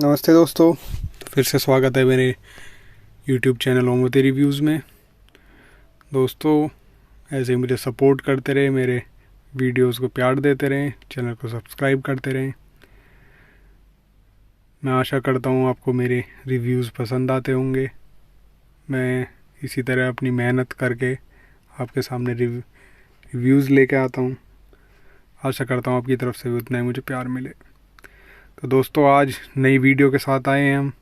नमस्ते दोस्तों। तो फिर से स्वागत है मेरे YouTube चैनल ओमोते रिव्यूज़ में। दोस्तों, ऐसे ही मुझे सपोर्ट करते रहे, मेरे वीडियोस को प्यार देते रहें, चैनल को सब्सक्राइब करते रहें। मैं आशा करता हूँ आपको मेरे रिव्यूज़ पसंद आते होंगे। मैं इसी तरह अपनी मेहनत करके आपके सामने रिव्यूज़ लेके आता हूँ। आशा करता हूँ आपकी तरफ से भी उतना ही मुझे प्यार मिले। तो दोस्तों, आज नई वीडियो के साथ आए हैं हम,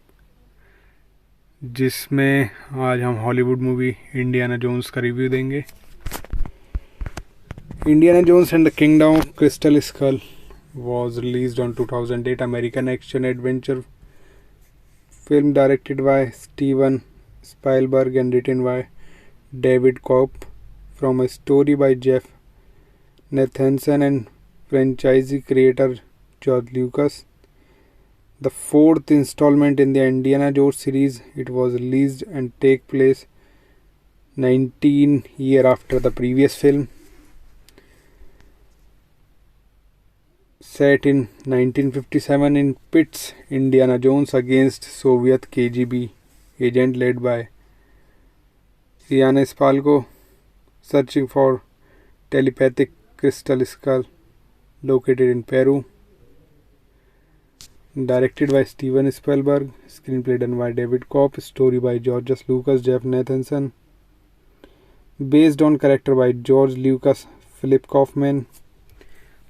जिसमें आज हम हॉलीवुड मूवी इंडियाना जोन्स का रिव्यू देंगे। Indiana Jones and the kingdom of crystal school was released on 2008 American action adventure film directed by Steven Spielberg and written by David Koepp, from a story by Jeff Nathanson and franchise creator George Lucas. The fourth installment in the Indiana Jones series, it was released and take place 19 years after the previous film. Set in 1957 in pits Indiana Jones against Soviet KGB agent led by Riana Spalko, searching for telepathic crystal skull located in Peru. Directed by Steven Spielberg, screenplay done by David Koepp, story by George Lucas, Jeff Nathanson, based on character by George Lucas, Philip Kaufman.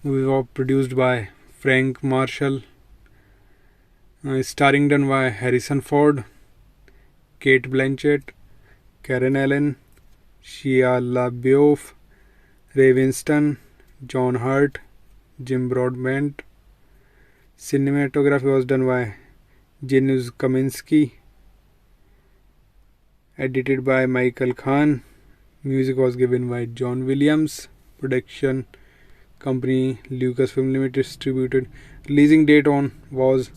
Movie was produced by Frank Marshall, starring done by Harrison Ford, Kate Blanchett, Karen Allen, Shia LaBeouf, Ray Winston, John Hurt, Jim Broadbent. Cinematography was done by Janusz Kaminski, edited by Michael Khan. Music was given by John Williams. Production company Lucasfilm Limited distributed. Releasing date on was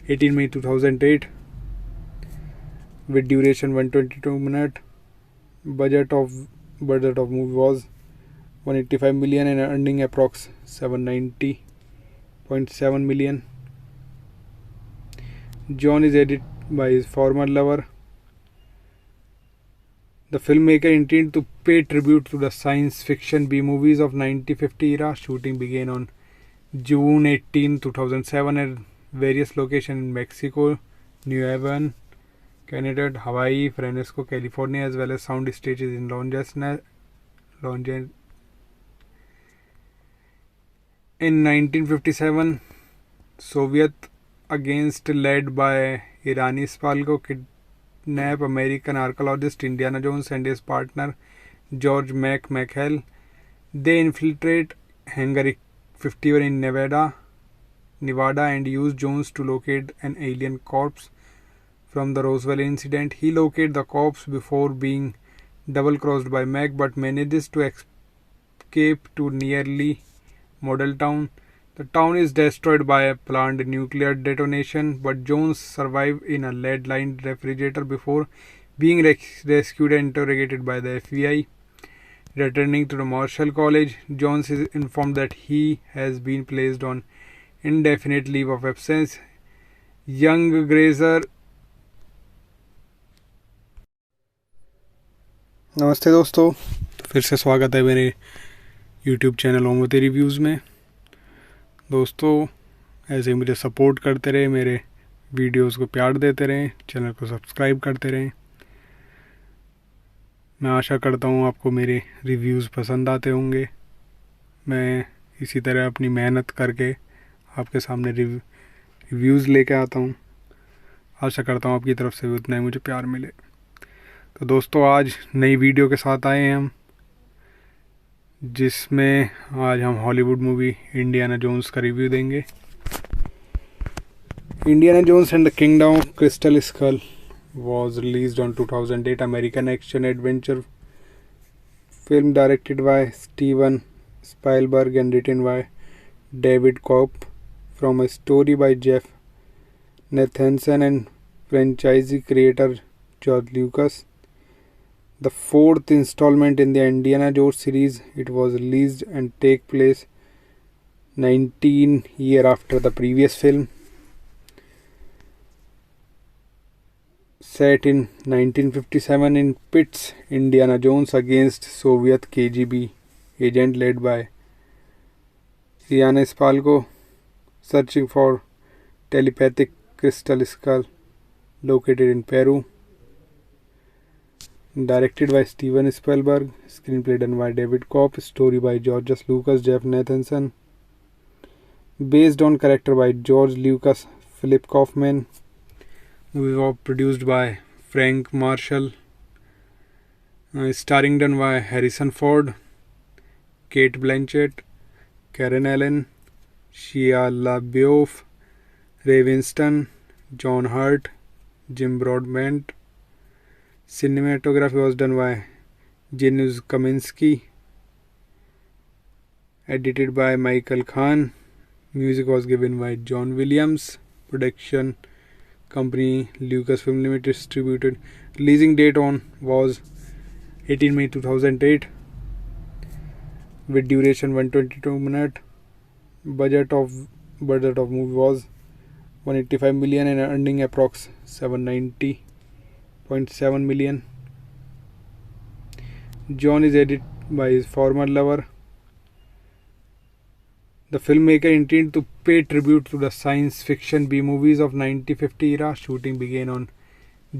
18 May 2008 with duration 122 minutes. Budget of movie was 185 million and earning approx 790.7 million. John is edited by his former lover. The filmmaker intended to pay tribute to the science fiction B-movies of 1950 era. Shooting began on June 18, 2007 at various locations in Mexico, New Haven, Canada, Hawaii, Fresno, California, as well as sound stages in In 1957, Soviet against led by Irani Spalko kidnap American archaeologist Indiana Jones and his partner George McHale. They infiltrate Hangar 51 in Nevada and use Jones to locate an alien corpse from the Roswell incident. He locates the corpse before being double-crossed by Mac, but manages to escape to nearly model town. The town is destroyed by a planned nuclear detonation, but Jones survives in a lead-lined refrigerator before being rescued and interrogated by the FBI. Returning to the Marshall College, Jones is informed that he has been placed on indefinite leave of absence. Young Grazer. नमस्ते दोस्तों, फिर से स्वागत है मेरे YouTube channel ओमोते reviews में। दोस्तों, ऐसे ही मुझे सपोर्ट करते रहे, मेरे वीडियोस को प्यार देते रहें, चैनल को सब्सक्राइब करते रहें। मैं आशा करता हूँ आपको मेरे रिव्यूज़ पसंद आते होंगे। मैं इसी तरह अपनी मेहनत करके आपके सामने रिव्यूज़ लेके आता हूँ। आशा करता हूँ आपकी तरफ से भी उतना ही मुझे प्यार मिले। तो दोस्तों, आज नई वीडियो के साथ आए हैं हम, जिसमें आज हम हॉलीवुड मूवी इंडियाना जोन्स का रिव्यू देंगे। Indiana Jones and the kingdom of crystal school was released on 2008 American action adventure film directed by Steven Spielberg and written by David Koepp, from a story by Jeff Nathanson and franchise creator George Lucas. The fourth installment in the Indiana Jones series, it was released and take place 19 years after the previous film. Set in 1957 in pits Indiana Jones against Soviet KGB agent led by Riana Spalko searching for telepathic crystal skull located in Peru. Directed by Steven Spielberg, screenplay done by David Kopp, story by George Lucas, Jeff Nathanson, based on character by George Lucas, Philip Kaufman. Movie was produced by Frank Marshall, starring done by Harrison Ford, Kate Blanchett, Karen Allen, Shia LaBeouf, Ray Winston, John Hurt, Jim Broadbent. Cinematography was done by Janusz Kaminski, edited by Michael Khan. Music was given by John Williams. Production company Lucasfilm Limited distributed. Releasing date on was 18 May 2008 with duration 122 minutes. Budget of movie was 185 million and earning approx 790.7 million. John is edited by his former lover. The filmmaker intended to pay tribute to the science fiction B-movies of 1950 era. Shooting began on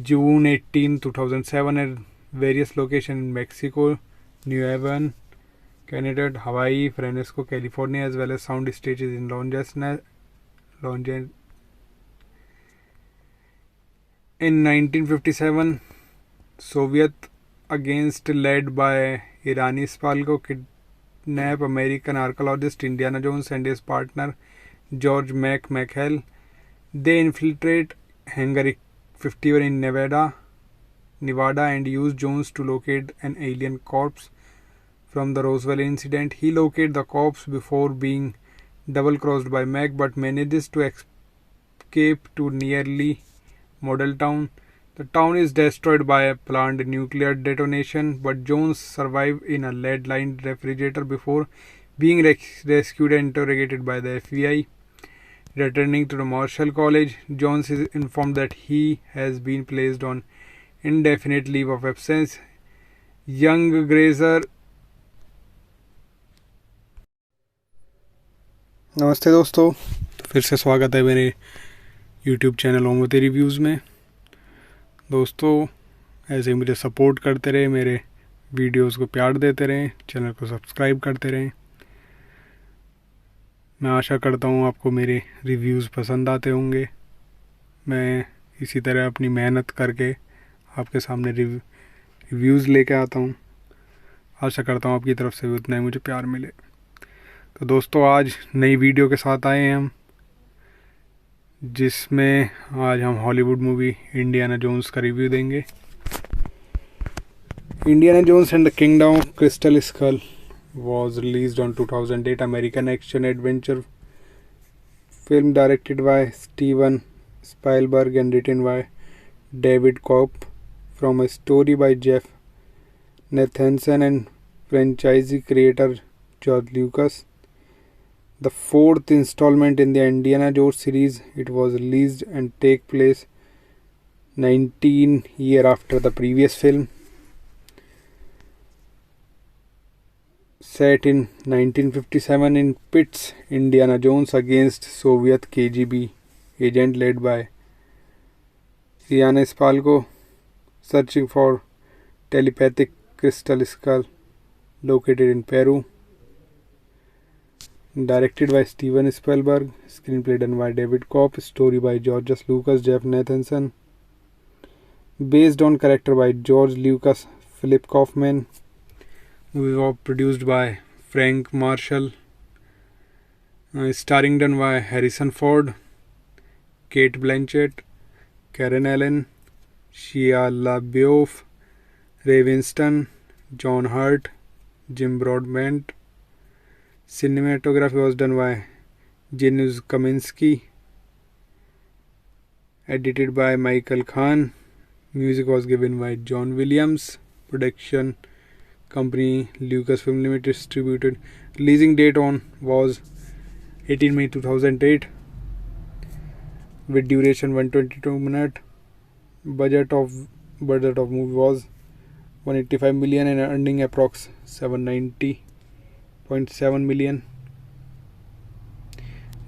June 18, 2007 at various locations in Mexico, New Haven, Canada, Hawaii, Fresno, California, as well as sound stages in Los Angeles. In 1957, Soviet against led by Irani Spalko kidnap American archaeologist Indiana Jones and his partner George McHale. They infiltrate Hangar 51 in Nevada and use Jones to locate an alien corpse from the Roswell incident. He locates the corpse before being double-crossed by Mac but manages to escape to nearly Model Town. The town is destroyed by a planned nuclear detonation, but Jones survives in a lead-lined refrigerator before being rescued and interrogated by the FBI. Returning to the Marshall College, Jones is informed that he has been placed on indefinite leave of absence. Young Grazer. नमस्ते दोस्तों, फिर से स्वागत है मेरे YouTube channel Omvati reviews में। दोस्तों, ऐसे ही मुझे सपोर्ट करते रहे, मेरे वीडियोस को प्यार देते रहें, चैनल को सब्सक्राइब करते रहें। मैं आशा करता हूँ आपको मेरे रिव्यूज़ पसंद आते होंगे। मैं इसी तरह अपनी मेहनत करके आपके सामने रिव्यूज़ लेके आता हूँ। आशा करता हूँ आपकी तरफ से भी उतना ही मुझे प्यार मिले। तो दोस्तों, आज नई वीडियो के साथ आए हैं हम, जिसमें आज हम हॉलीवुड मूवी इंडियाना जोन्स का रिव्यू देंगे। Indiana Jones and the kingdom of crystal school was released on 2008 American action adventure film directed by Steven Spielberg and written by David Kopp from a story by Jeff Nathanson and franchise creator George Lucas. The fourth installment in the Indiana Jones series, it was released and take place 19 years after the previous film. Set in 1957 in pits Indiana Jones against Soviet KGB agent led by Riana Spalko searching for telepathic crystal skull located in Peru. Directed by Steven Spielberg, screenplay done by David Kopp, story by George Lucas, Jeff Nathanson, based on character by George Lucas, Philip Kaufman. Movie was produced by Frank Marshall, starring done by Harrison Ford, Kate Blanchett, Karen Allen, Shia LaBeouf, Ray Winston, John Hurt, Jim Broadbent. Cinematography was done by Janusz Kaminski, edited by Michael Khan. Music was given by John Williams. Production company Lucasfilm Limited distributed. Releasing date on was 18 May 2008 with duration 122 minutes. Budget of movie was 185 million and earning approx 790.7 million.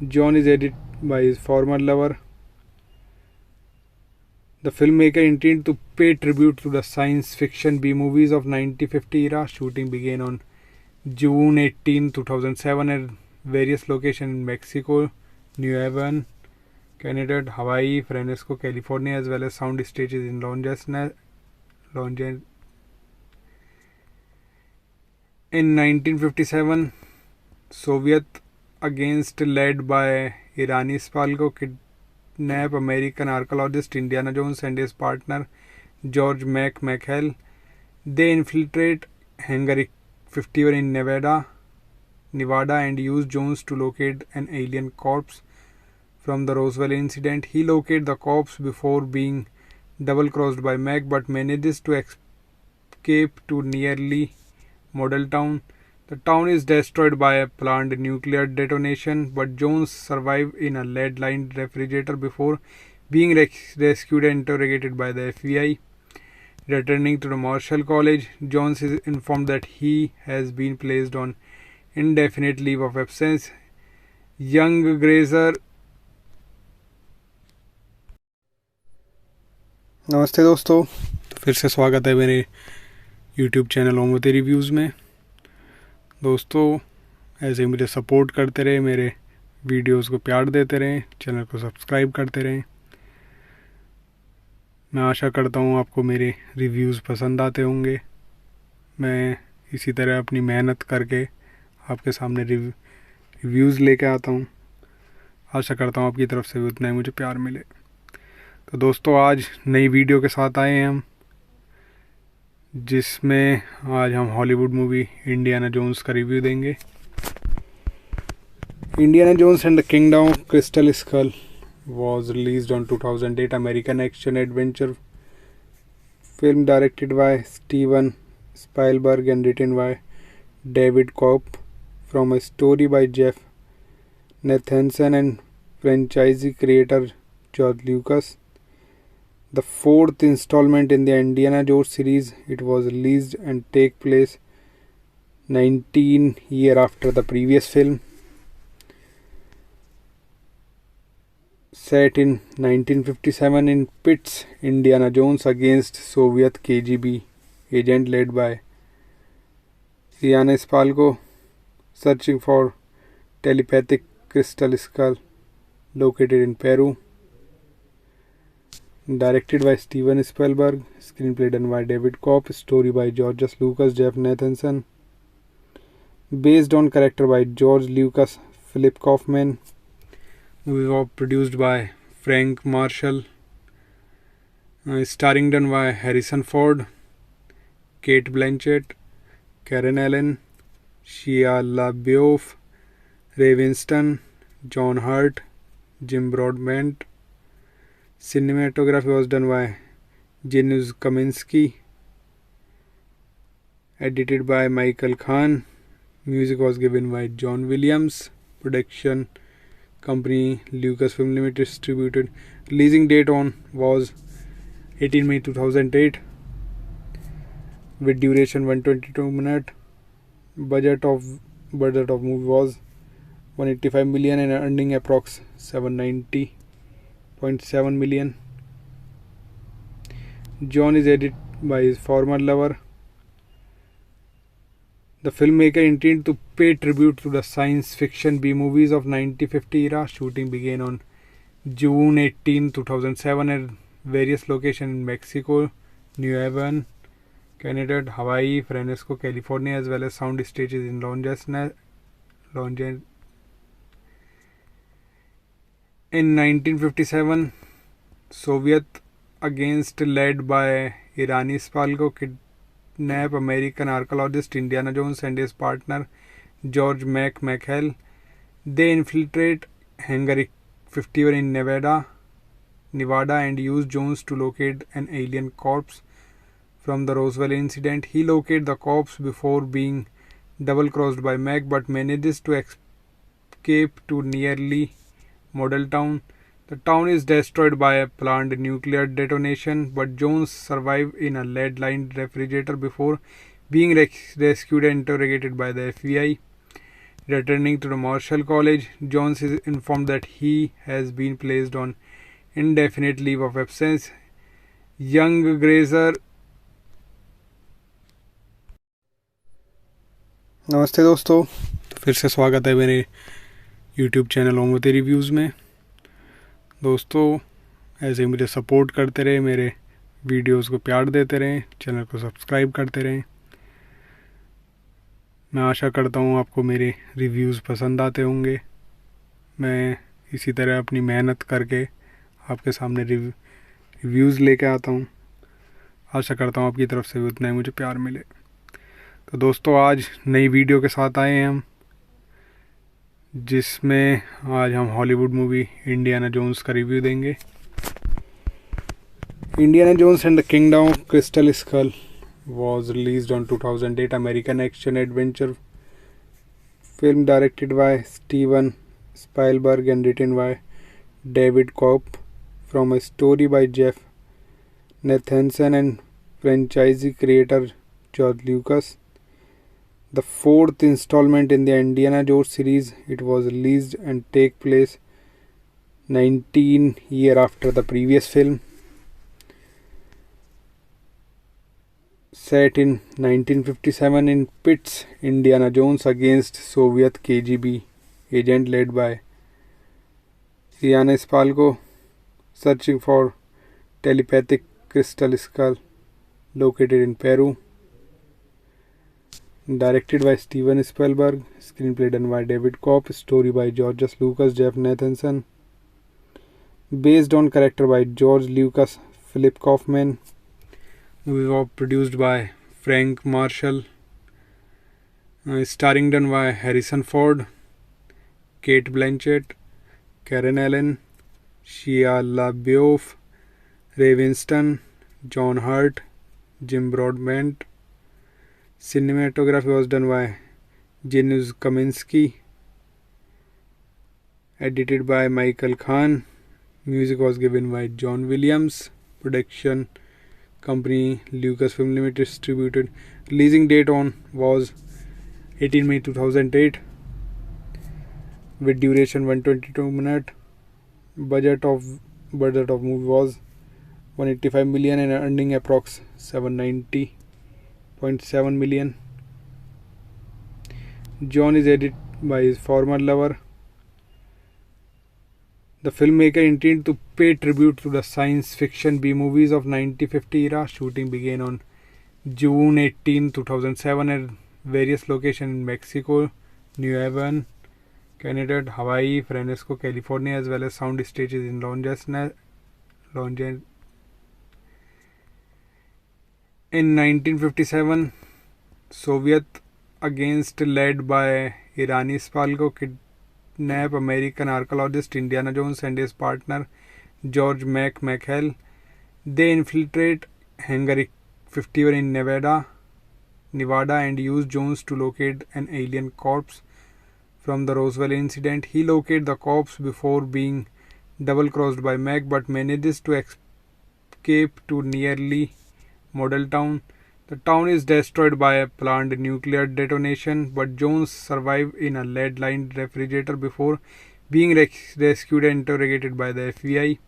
John is edited by his former lover. The filmmaker intended to pay tribute to the science fiction B-movies of 1950 era. Shooting began on June 18, 2007 at various locations in Mexico, New Haven, Canada, Hawaii, Fresno, California, as well as sound stages in Los Angeles. In 1957, Soviet against led by Irani Spalko kidnap American archaeologist Indiana Jones and his partner George McHale. They infiltrate Hangar 51 in Nevada and use Jones to locate an alien corpse from the Roswell incident. He locates the corpse before being double-crossed by Mac but manages to escape to nearly Model Town. The town is destroyed by a planned nuclear detonation, but Jones survives in a lead-lined refrigerator before being rescued and interrogated by the FBI. Returning to the Marshall College, Jones is informed that he has been placed on indefinite leave of absence. Young Grazer. नमस्ते दोस्तों, फिर से स्वागत है मेरे YouTube channel Omvati reviews में। दोस्तों, ऐसे मुझे सपोर्ट करते रहे, मेरे वीडियोस को प्यार देते रहें, चैनल को सब्सक्राइब करते रहें। मैं आशा करता हूँ आपको मेरे रिव्यूज़ पसंद आते होंगे। मैं इसी तरह अपनी मेहनत करके आपके सामने रिव्यूज़ लेके आता हूँ। आशा करता हूँ आपकी तरफ से भी उतना ही मुझे प्यार मिले। तो दोस्तों, आज नई वीडियो के साथ आए हैं हम, जिसमें आज हम हॉलीवुड मूवी इंडियाना जोन्स का रिव्यू देंगे। Indiana Jones and the kingdom of crystal school was released on 2008 American action adventure film directed by Steven Spielberg and written by David Koepp from a story by Jeff Nathanson and franchise creator George Lucas. The fourth installment in the Indiana Jones series, it was released and take place 19 years after the previous film. Set in 1957 in pits Indiana Jones against Soviet KGB agent led by Irani Spalko searching for telepathic crystal skull located in Peru. Directed by Steven Spielberg, screenplay done by David Koepp, story by George Lucas, Jeff Nathanson, based on character by George Lucas, Philip Kaufman. Movie was produced by Frank Marshall, starring done by Harrison Ford, Kate Blanchett, Karen Allen, Shia LaBeouf, Ray Winston, John Hurt, Jim Broadbent. Cinematography was done by Janusz Kaminski, edited by Michael Khan. Music was given by John Williams. Production company Lucasfilm Limited distributed. Releasing date on was 18 May 2008 with duration 122 minutes. Budget of movie was 185 million and earning approx 790.7 million. John is edited by his former lover. The filmmaker intended to pay tribute to the science fiction B-movies of 1950 era. Shooting began on June 18, 2007 at various locations in Mexico, New Haven, Canada, Hawaii, Fresno, California, as well as sound stages in Los Angeles. In 1957, Soviet against led by Irani Spalko kidnap American archaeologist Indiana Jones and his partner George McHale. They infiltrate Hangar 51 in Nevada and use Jones to locate an alien corpse from the Roswell incident. He locates the corpse before being double-crossed by Mac but manages to escape to nearly Model Town. The town is destroyed by a planned nuclear detonation, but Jones survives in a lead-lined refrigerator before being rescued and interrogated by the FBI. Returning to the Marshall College, Jones is informed that he has been placed on indefinite leave of absence. Young Grazer. नमस्ते दोस्तों, तो फिर से स्वागत है मेरे YouTube channel Omvati reviews में। दोस्तों, ऐसे ही मुझे सपोर्ट करते रहे, मेरे वीडियोस को प्यार देते रहें, चैनल को सब्सक्राइब करते रहें। मैं आशा करता हूँ आपको मेरे रिव्यूज़ पसंद आते होंगे। मैं इसी तरह अपनी मेहनत करके आपके सामने रिव्यूज़ लेके आता हूँ। आशा करता हूँ आपकी तरफ से भी उतना ही मुझे प्यार मिले। तो दोस्तों, आज नई वीडियो के साथ आए हैं हम, जिसमें आज हम हॉलीवुड मूवी इंडियाना जोन्स का रिव्यू देंगे। Indiana Jones and the kingdom of crystal school was released on 2008 American action adventure film directed by Steven Spielberg and written by David Koepp from a story by Jeff Nathanson and franchise creator George Lucas. The fourth installment in the Indiana Jones series, it was released and take place 19 years after the previous film. Set in 1957 in pits Indiana Jones against Soviet KGB agent led by Riana Spalko searching for telepathic crystal skull located in Peru. Directed by Steven Spielberg, screenplay done by David Koepp, story by George Lucas, Jeff Nathanson, based on character by George Lucas, Philip Kaufman. Movie was produced by Frank Marshall, starring done by Harrison Ford, Kate Blanchett, Karen Allen, Shia LaBeouf, Ray Winston, John Hurt, Jim Broadbent. Cinematography was done by Janusz Kaminski, edited by Michael Khan. Music was given by John Williams. Production company Lucasfilm Limited distributed. Releasing date on was 18 May 2008 with duration 122 minutes. Budget of movie was 185 million and earning approx 790.7 million. John is edited by his former lover. The filmmaker intended to pay tribute to the science fiction B-movies of 1950 era. Shooting began on June 18, 2007 at various locations in Mexico, New Haven, Canada, Hawaii, Fresno, California, as well as sound stages in Los Angeles. In 1957, Soviet against led by Irani Spalko kidnap American archaeologist Indiana Jones and his partner George McHale. They infiltrate Hangar 51 in Nevada and use Jones to locate an alien corpse from the Roswell incident. He locates the corpse before being double-crossed by Mac, but manages to escape to nearly model town. The town is destroyed by a planned nuclear detonation, but Jones survives in a lead-lined refrigerator before being rescued and interrogated by the FBI.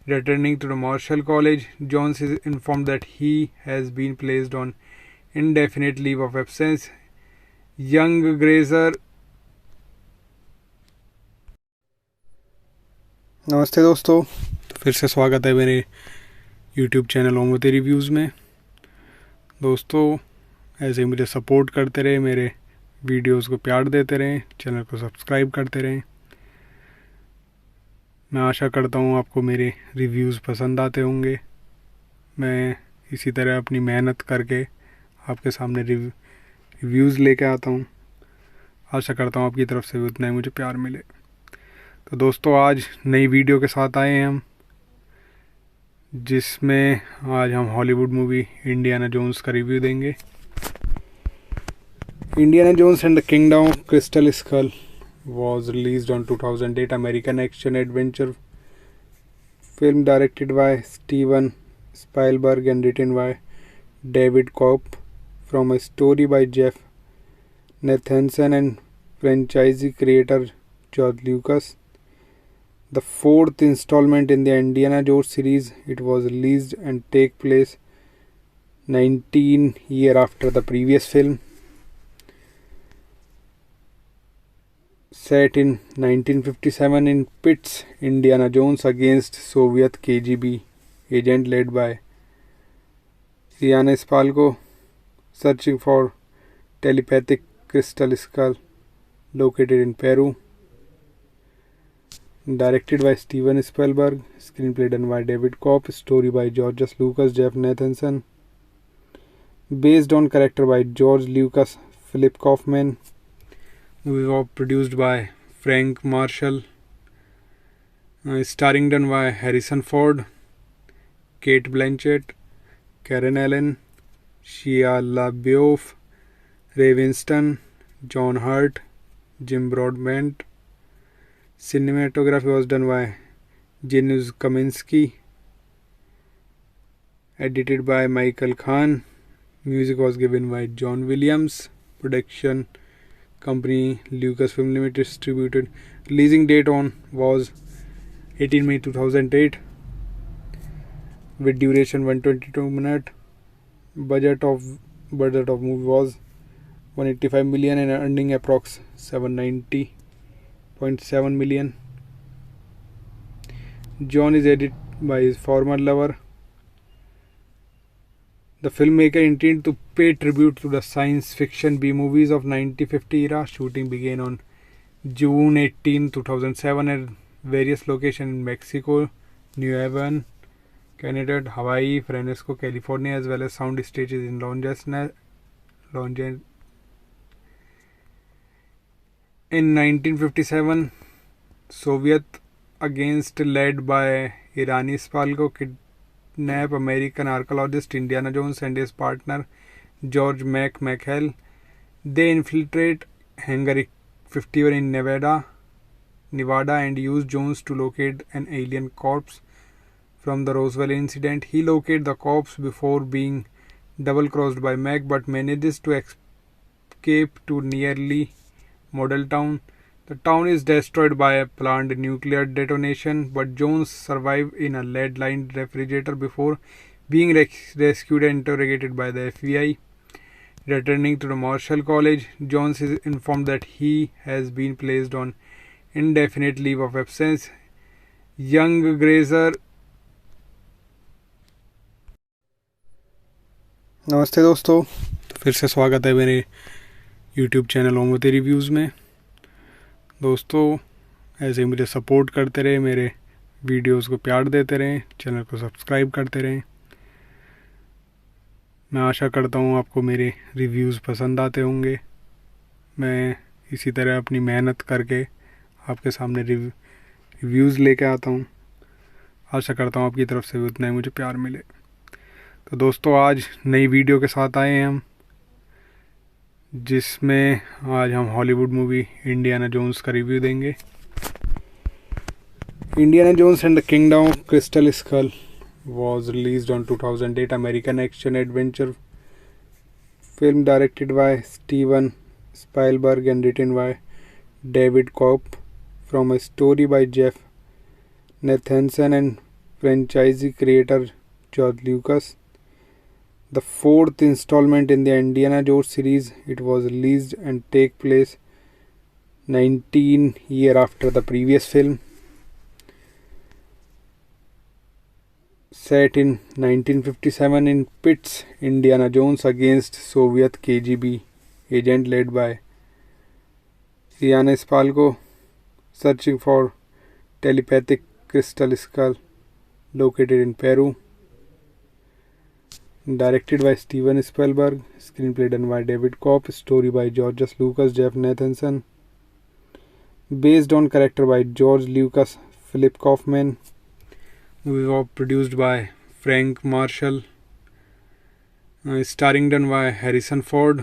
Returning to the Marshall College, Jones is informed that he has been placed on indefinite leave of absence. Young Grazer. नमस्ते दोस्तों, तो फिर से स्वागत है मेरे YouTube channel Omvati reviews में। दोस्तों, ऐसे ही मुझे सपोर्ट करते रहे, मेरे वीडियोस को प्यार देते रहें, चैनल को सब्सक्राइब करते रहें। मैं आशा करता हूँ आपको मेरे रिव्यूज़ पसंद आते होंगे। मैं इसी तरह अपनी मेहनत करके आपके सामने रिव्यूज़ लेके आता हूँ। आशा करता हूँ आपकी तरफ से भी उतना ही मुझे प्यार मिले। तो दोस्तों, आज नई वीडियो के साथ आए हैं हम, जिसमें आज हम हॉलीवुड मूवी इंडियाना जोन्स का रिव्यू देंगे। Indiana Jones and the kingdom of crystal school was released on 2008 American action adventure Film directed by Steven Spielberg and written by David Koepp, from a story by Jeff Nathanson and franchise creator George Lucas. The fourth installment in the Indiana Jones series, it was released and take place 19 years after the previous film. Set in 1957 in Pitts, Indiana Jones against Soviet KGB agent led by Riana Spalko, searching for telepathic crystal skull located in Peru. Directed by Steven Spielberg, screenplay done by David Koepp, story by George Lucas, Jeff Nathanson, based on character by George Lucas, Philip Kaufman. Movie was produced by Frank Marshall, starring done by Harrison Ford, Kate Blanchett, Karen Allen, Shia LaBeouf, Ray Winston, John Hurt, Jim Broadbent. Cinematography was done by Janusz Kaminski, edited by Michael Khan. Music was given by John Williams. Production company Lucasfilm Limited distributed. Releasing date on was 18 May 2008 with duration 122 minutes. Budget of movie was 185 million and earning approx 790.7 million. John is edited by his former lover. The filmmaker intended to pay tribute to the science fiction B-movies of 1950 era. Shooting began on June 18, 2007 at various locations in Mexico, New Haven, Canada, Hawaii, Fresno, California, as well as sound stages in Los Angeles. In 1957, Soviet against led by Irani Spalko kidnap American archaeologist Indiana Jones and his partner George McHale. They infiltrate Hangar 51 in Nevada and use Jones to locate an alien corpse from the Roswell incident. He locates the corpse before being double-crossed by Mac, but manages to escape to nearly Model Town. The town is destroyed by a planned nuclear detonation, but Jones survives in a lead-lined refrigerator before being rescued and interrogated by the FBI. Returning to the Marshall College, Jones is informed that he has been placed on indefinite leave of absence. Young Grazer. नमस्ते दोस्तों, फिर से स्वागत है मेरे YouTube channel ओमोते reviews में। दोस्तों, ऐसे ही मुझे सपोर्ट करते रहे, मेरे वीडियोस को प्यार देते रहें, चैनल को सब्सक्राइब करते रहें। मैं आशा करता हूँ आपको मेरे रिव्यूज़ पसंद आते होंगे। मैं इसी तरह अपनी मेहनत करके आपके सामने रिव्यूज़ लेके आता हूँ। आशा करता हूँ आपकी तरफ से भी उतना ही मुझे प्यार मिले। तो दोस्तों, आज नई वीडियो के साथ आए हैं हम, जिसमें आज हम हॉलीवुड मूवी इंडियाना जोन्स का रिव्यू देंगे। Indiana Jones and the kingdom of crystal school was released on 2008 American action adventure film directed by Steven Spielberg and written by David Koepp, from a story by Jeff Nathanson and franchise creator George Lucas. The fourth installment in the Indiana Jones series, it was released and take place 19 years after the previous film. Set in 1957 in Pitts, Indiana Jones against Soviet KGB agent led by Riana Spalko, searching for telepathic crystal skull located in Peru. Directed by Steven Spielberg, screenplay done by David Koepp, story by George Lucas, Jeff Nathanson, based on character by George Lucas, Philip Kaufman. Movie was produced by Frank Marshall, starring done by Harrison Ford,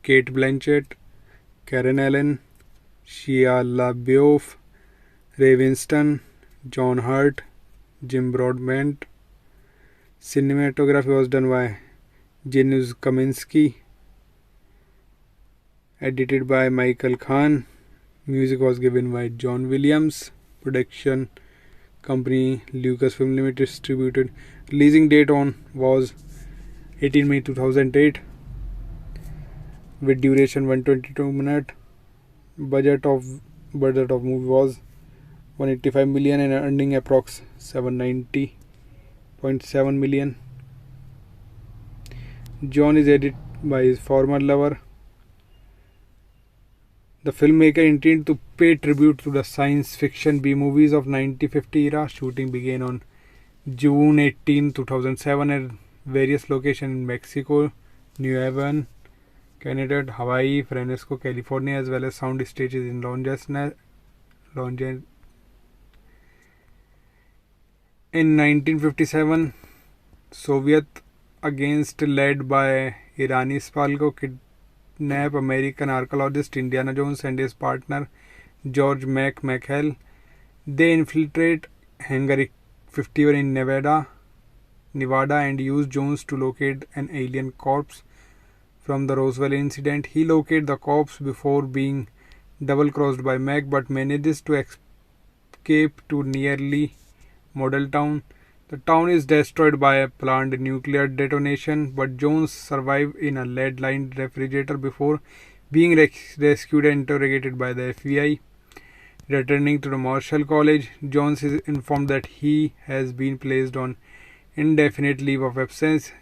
Kate Blanchett, Karen Allen, Shia LaBeouf, Ray Winston, John Hurt, Jim Broadbent. Cinematography was done by Janusz Kaminski. Edited by Michael Khan. Music was given by John Williams. Production company Lucasfilm Limited distributed. Releasing date on was 18 May 2008 with duration 122 minutes. Budget of movie was 185 million and earning approx 790.7 million. John is edited by his former lover. The filmmaker intended to pay tribute to the science fiction B-movies of 1950 era. Shooting began on June 18, 2007 at various locations in Mexico, New Haven, Canada, Hawaii, Fresno, California, as well as sound stages in Los Angeles. In 1957, Soviet against led by Irani Spalko kidnap American archaeologist Indiana Jones and his partner George McHale. They infiltrate Hangar 51 in Nevada and use Jones to locate an alien corpse from the Roswell incident. He locates the corpse before being double-crossed by Mac but manages to escape to nearly Model Town. The town is destroyed by a planned nuclear detonation, but Jones survives in a lead-lined refrigerator before being rescued and interrogated by the FBI. Returning to the Marshall College, Jones is informed that he has been placed on indefinite leave of absence.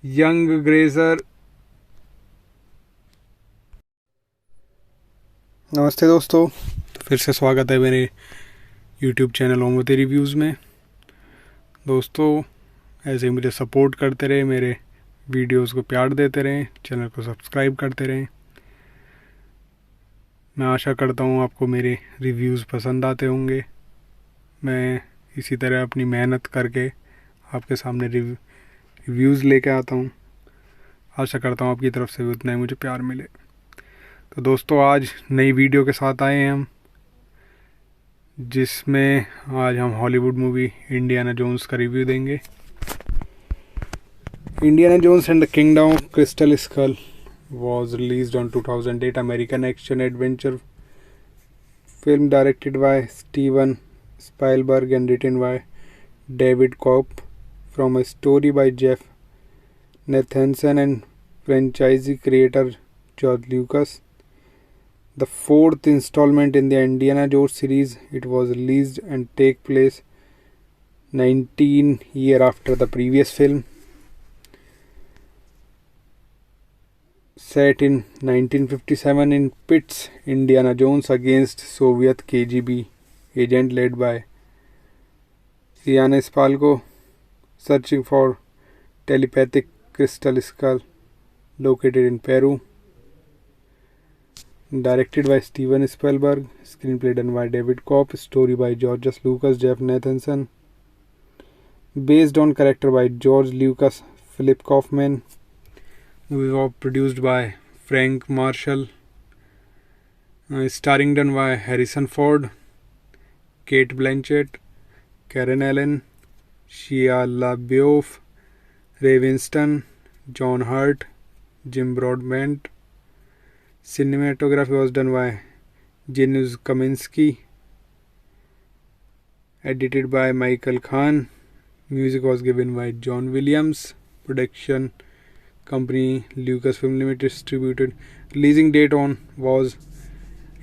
Young Grazer. नमस्ते दोस्तों, फिर से स्वागत है मेरे YouTube channel Omvati reviews में। दोस्तों, ऐसे ही मुझे सपोर्ट करते रहे, मेरे वीडियोस को प्यार देते रहें, चैनल को सब्सक्राइब करते रहें। मैं आशा करता हूँ आपको मेरे रिव्यूज़ पसंद आते होंगे। मैं इसी तरह अपनी मेहनत करके आपके सामने रिव्यूज़ लेके आता हूँ। आशा करता हूँ आपकी तरफ से भी उतना ही मुझे प्यार मिले। तो दोस्तों, आज नई वीडियो के साथ आए हैं हम, जिसमें आज हम हॉलीवुड मूवी इंडियाना जोन्स का रिव्यू देंगे। Indiana Jones and the kingdom of crystal school was released on 2008 American action adventure film directed by Steven Spielberg and written by David Koepp from a story by Jeff Nathanson and franchise creator George Lucas. The fourth installment in the Indiana Jones series, it was released and take place 19 years after the previous film. Set in 1957 in pits Indiana Jones against Soviet KGB agent led by Irani Spalko searching for telepathic crystal skull located in Peru. Directed by Steven Spielberg, screenplay done by David Koepp, story by George Lucas, Jeff Nathanson, based on character by George Lucas, Philip Kaufman. Movie was produced by Frank Marshall, starring done by Harrison Ford, Kate Blanchett, Karen Allen, Shia LaBeouf, Ray Winston, John Hurt, Jim Broadbent. Cinematography was done by Janusz Kaminski. Edited by Michael Khan. Music was given by John Williams. Production company Lucasfilm Limited distributed. Releasing date on was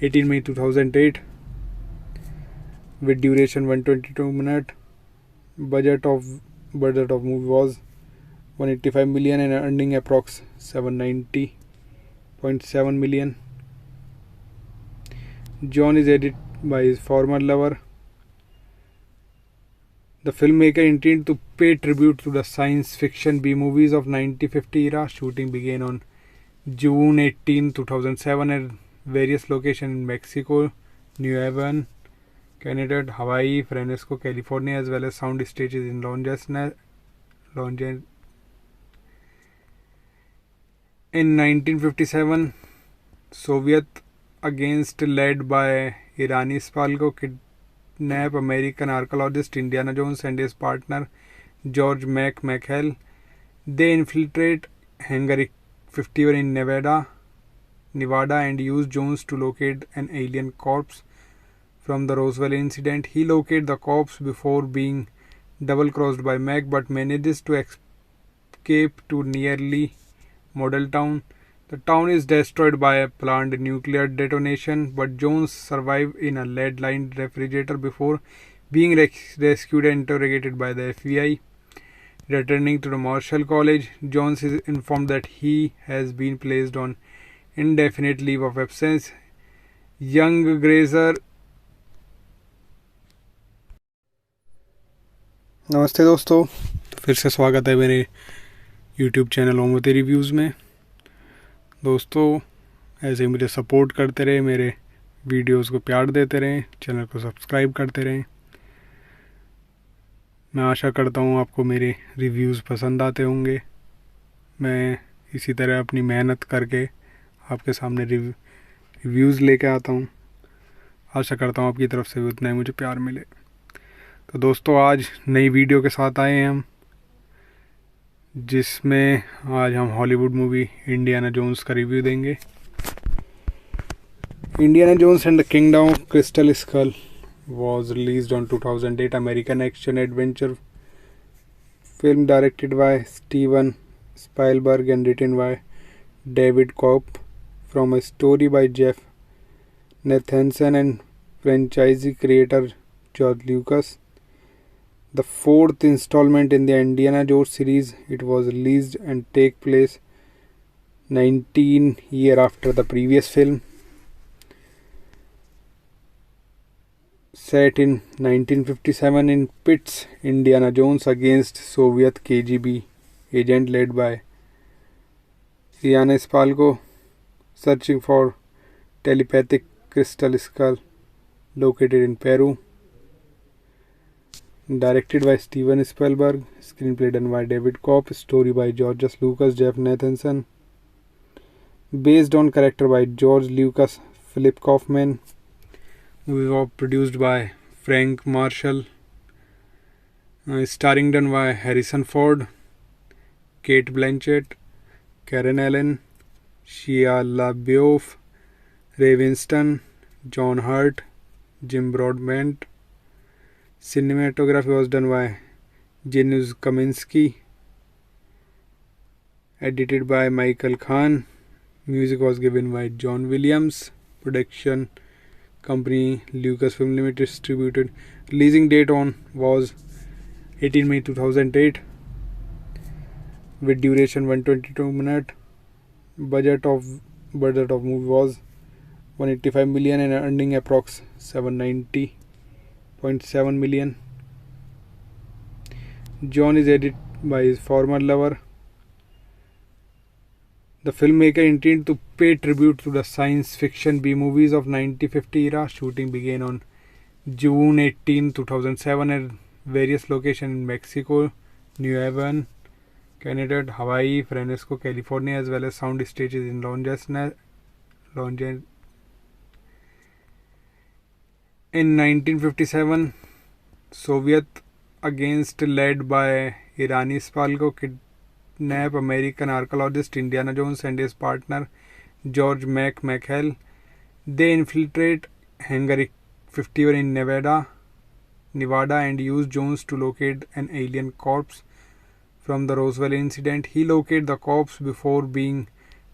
18 May 2008 with duration 122 minutes. Budget of movie was 185 million and earning approx 790.7 million. John is edited by his former lover. The filmmaker intended to pay tribute to the science fiction B-movies of 1950 era. Shooting began on June 18, 2007 at various locations in Mexico, New Haven, Canada, Hawaii, Fresno, California, as well as sound stages in Los Angeles. In 1957, Soviet against led by Irani Spalko kidnap American archaeologist Indiana Jones and his partner George McHale. They infiltrate Hangar 51 in Nevada and use Jones to locate an alien corpse from the Roswell incident. He locates the corpse before being double-crossed by Mac but manages to escape to nearly Model Town. The town is destroyed by a planned nuclear detonation, but Jones survives in a lead-lined refrigerator before being rescued and interrogated by the FBI. Returning to the Marshall College, Jones is informed that he has been placed on indefinite leave of absence. Young Grazer. नमस्ते दोस्तों, तो फिर से स्वागत है मेरे YouTube channel ओमोती reviews में। दोस्तों, ऐसे ही मुझे सपोर्ट करते रहे, मेरे वीडियोस को प्यार देते रहें, चैनल को सब्सक्राइब करते रहें। मैं आशा करता हूँ आपको मेरे रिव्यूज़ पसंद आते होंगे। मैं इसी तरह अपनी मेहनत करके आपके सामने रिव्यूज़ लेके आता हूँ। आशा करता हूँ आपकी तरफ से भी उतना ही मुझे प्यार मिले। तो दोस्तों, आज नई वीडियो के साथ आए हैं हम, जिसमें आज हम हॉलीवुड मूवी इंडियाना जोन्स का रिव्यू देंगे। Indiana Jones and the kingdom of crystal school was released on 2008 American action adventure film directed by Steven Spielberg and written by David Koepp from a story by Jeff Nathanson and franchise creator George Lucas. The fourth installment in the Indiana Jones series, it was released and take place 19 years after the previous film. Set in 1957 in pits Indiana Jones against Soviet KGB agent led by Ian Spalko, searching for telepathic crystal skull located in Peru. Directed by Steven Spielberg, screenplay done by David Koepp, story by George Lucas, Jeff Nathanson, based on character by George Lucas, Philip Kaufman. Movie was produced by Frank Marshall, starring done by Harrison Ford, Kate Blanchett, Karen Allen, Shia LaBeouf, Ray Winston, John Hurt, Jim Broadbent. Cinematography was done by Janusz Kaminski, edited by Michael Khan. Music was given by John Williams. Production company Lucasfilm Limited distributed. Releasing date on was 18 May 2008 with duration 122 minutes. Budget of movie was 185 million and earning approx 790.7 million. John is edited by his former lover. The filmmaker intended to pay tribute to the science fiction B-movies of 1950 era. Shooting began on June 18, 2007 at various locations in Mexico, New Haven, Canada, Hawaii, Fresno, California, as well as sound stages in Los Angeles. In 1957, Soviet against led by Irani Spalko kidnap American archaeologist Indiana Jones and his partner George McHale. They infiltrate Hangar 51 in Nevada and use Jones to locate an alien corpse from the Roswell incident. He locates the corpse before being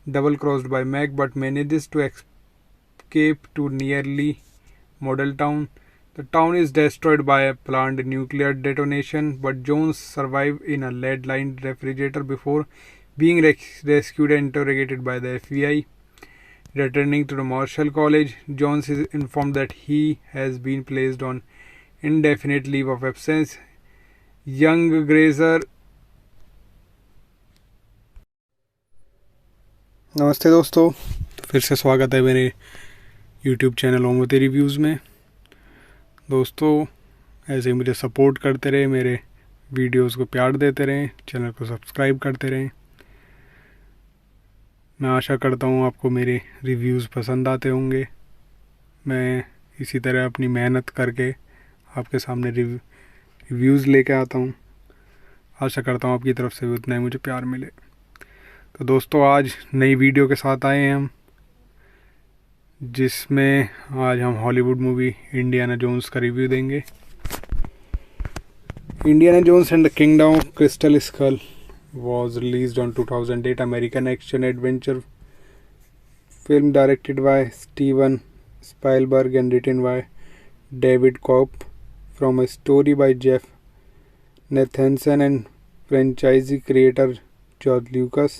double-crossed by Mac but manages to escape to nearly Model Town. The town is destroyed by a planned nuclear detonation, but Jones survives in a lead-lined refrigerator before being rescued and interrogated by the FBI. Returning to the Marshall College, Jones is informed that he has been placed on indefinite leave of absence. Young Grazer. नमस्ते दोस्तों, तो फिर से स्वागत है मेरे YouTube channel ओमोती reviews में। दोस्तों, ऐसे ही मुझे सपोर्ट करते रहे, मेरे वीडियोस को प्यार देते रहें, चैनल को सब्सक्राइब करते रहें। मैं आशा करता हूँ आपको मेरे रिव्यूज़ पसंद आते होंगे। मैं इसी तरह अपनी मेहनत करके आपके सामने रिव्यूज़ लेके आता हूँ। आशा करता हूँ आपकी तरफ से भी उतना ही मुझे प्यार मिले। तो दोस्तों, आज नई वीडियो के साथ आए हैं हम, जिसमें आज हम हॉलीवुड मूवी इंडियाना जोन्स का रिव्यू देंगे। Indiana Jones and the kingdom of crystal school was released on 2008 American action adventure film directed by Steven Spielberg and written by David Koepp, from a story by Jeff Nathanson and franchise creator George Lucas.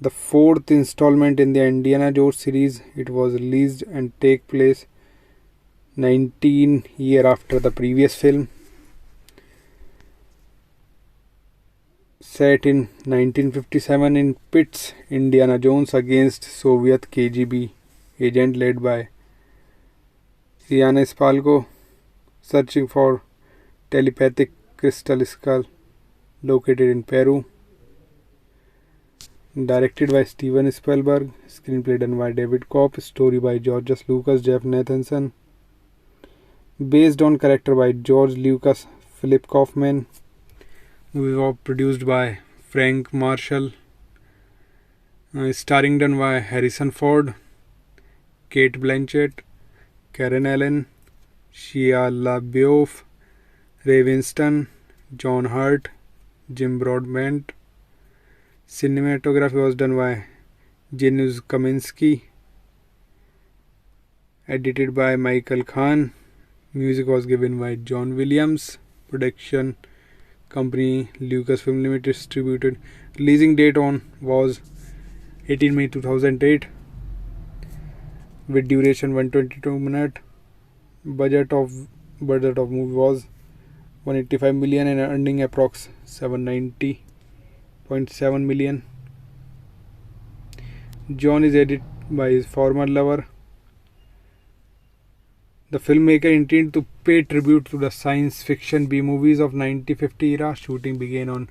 The fourth installment in the Indiana Jones series, it was released and take place 19 years after the previous film. Set in 1957 in Pitts, Indiana Jones against Soviet KGB agent led by Ian Spalko, searching for telepathic crystal skull located in Peru. Directed by Steven Spielberg, screenplay done by David Koepp, story by George Lucas, Jeff Nathanson, based on character by George Lucas, Philip Kaufman. Movie was produced by Frank Marshall, starring done by Harrison Ford, Kate Blanchett, Karen Allen, Shia LaBeouf, Ray Winston, John Hurt, Jim Broadbent. Cinematography was done by Janusz Kaminski, edited by Michael Khan. Music was given by John Williams. Production company Lucasfilm Limited distributed. Releasing date on was 18 May 2008, with duration 122 minutes. Budget of movie was 185 million and earning approx 790.7 million. John is edited by his former lover. The filmmaker intended to pay tribute to the science fiction B-movies of 1950 era. Shooting began on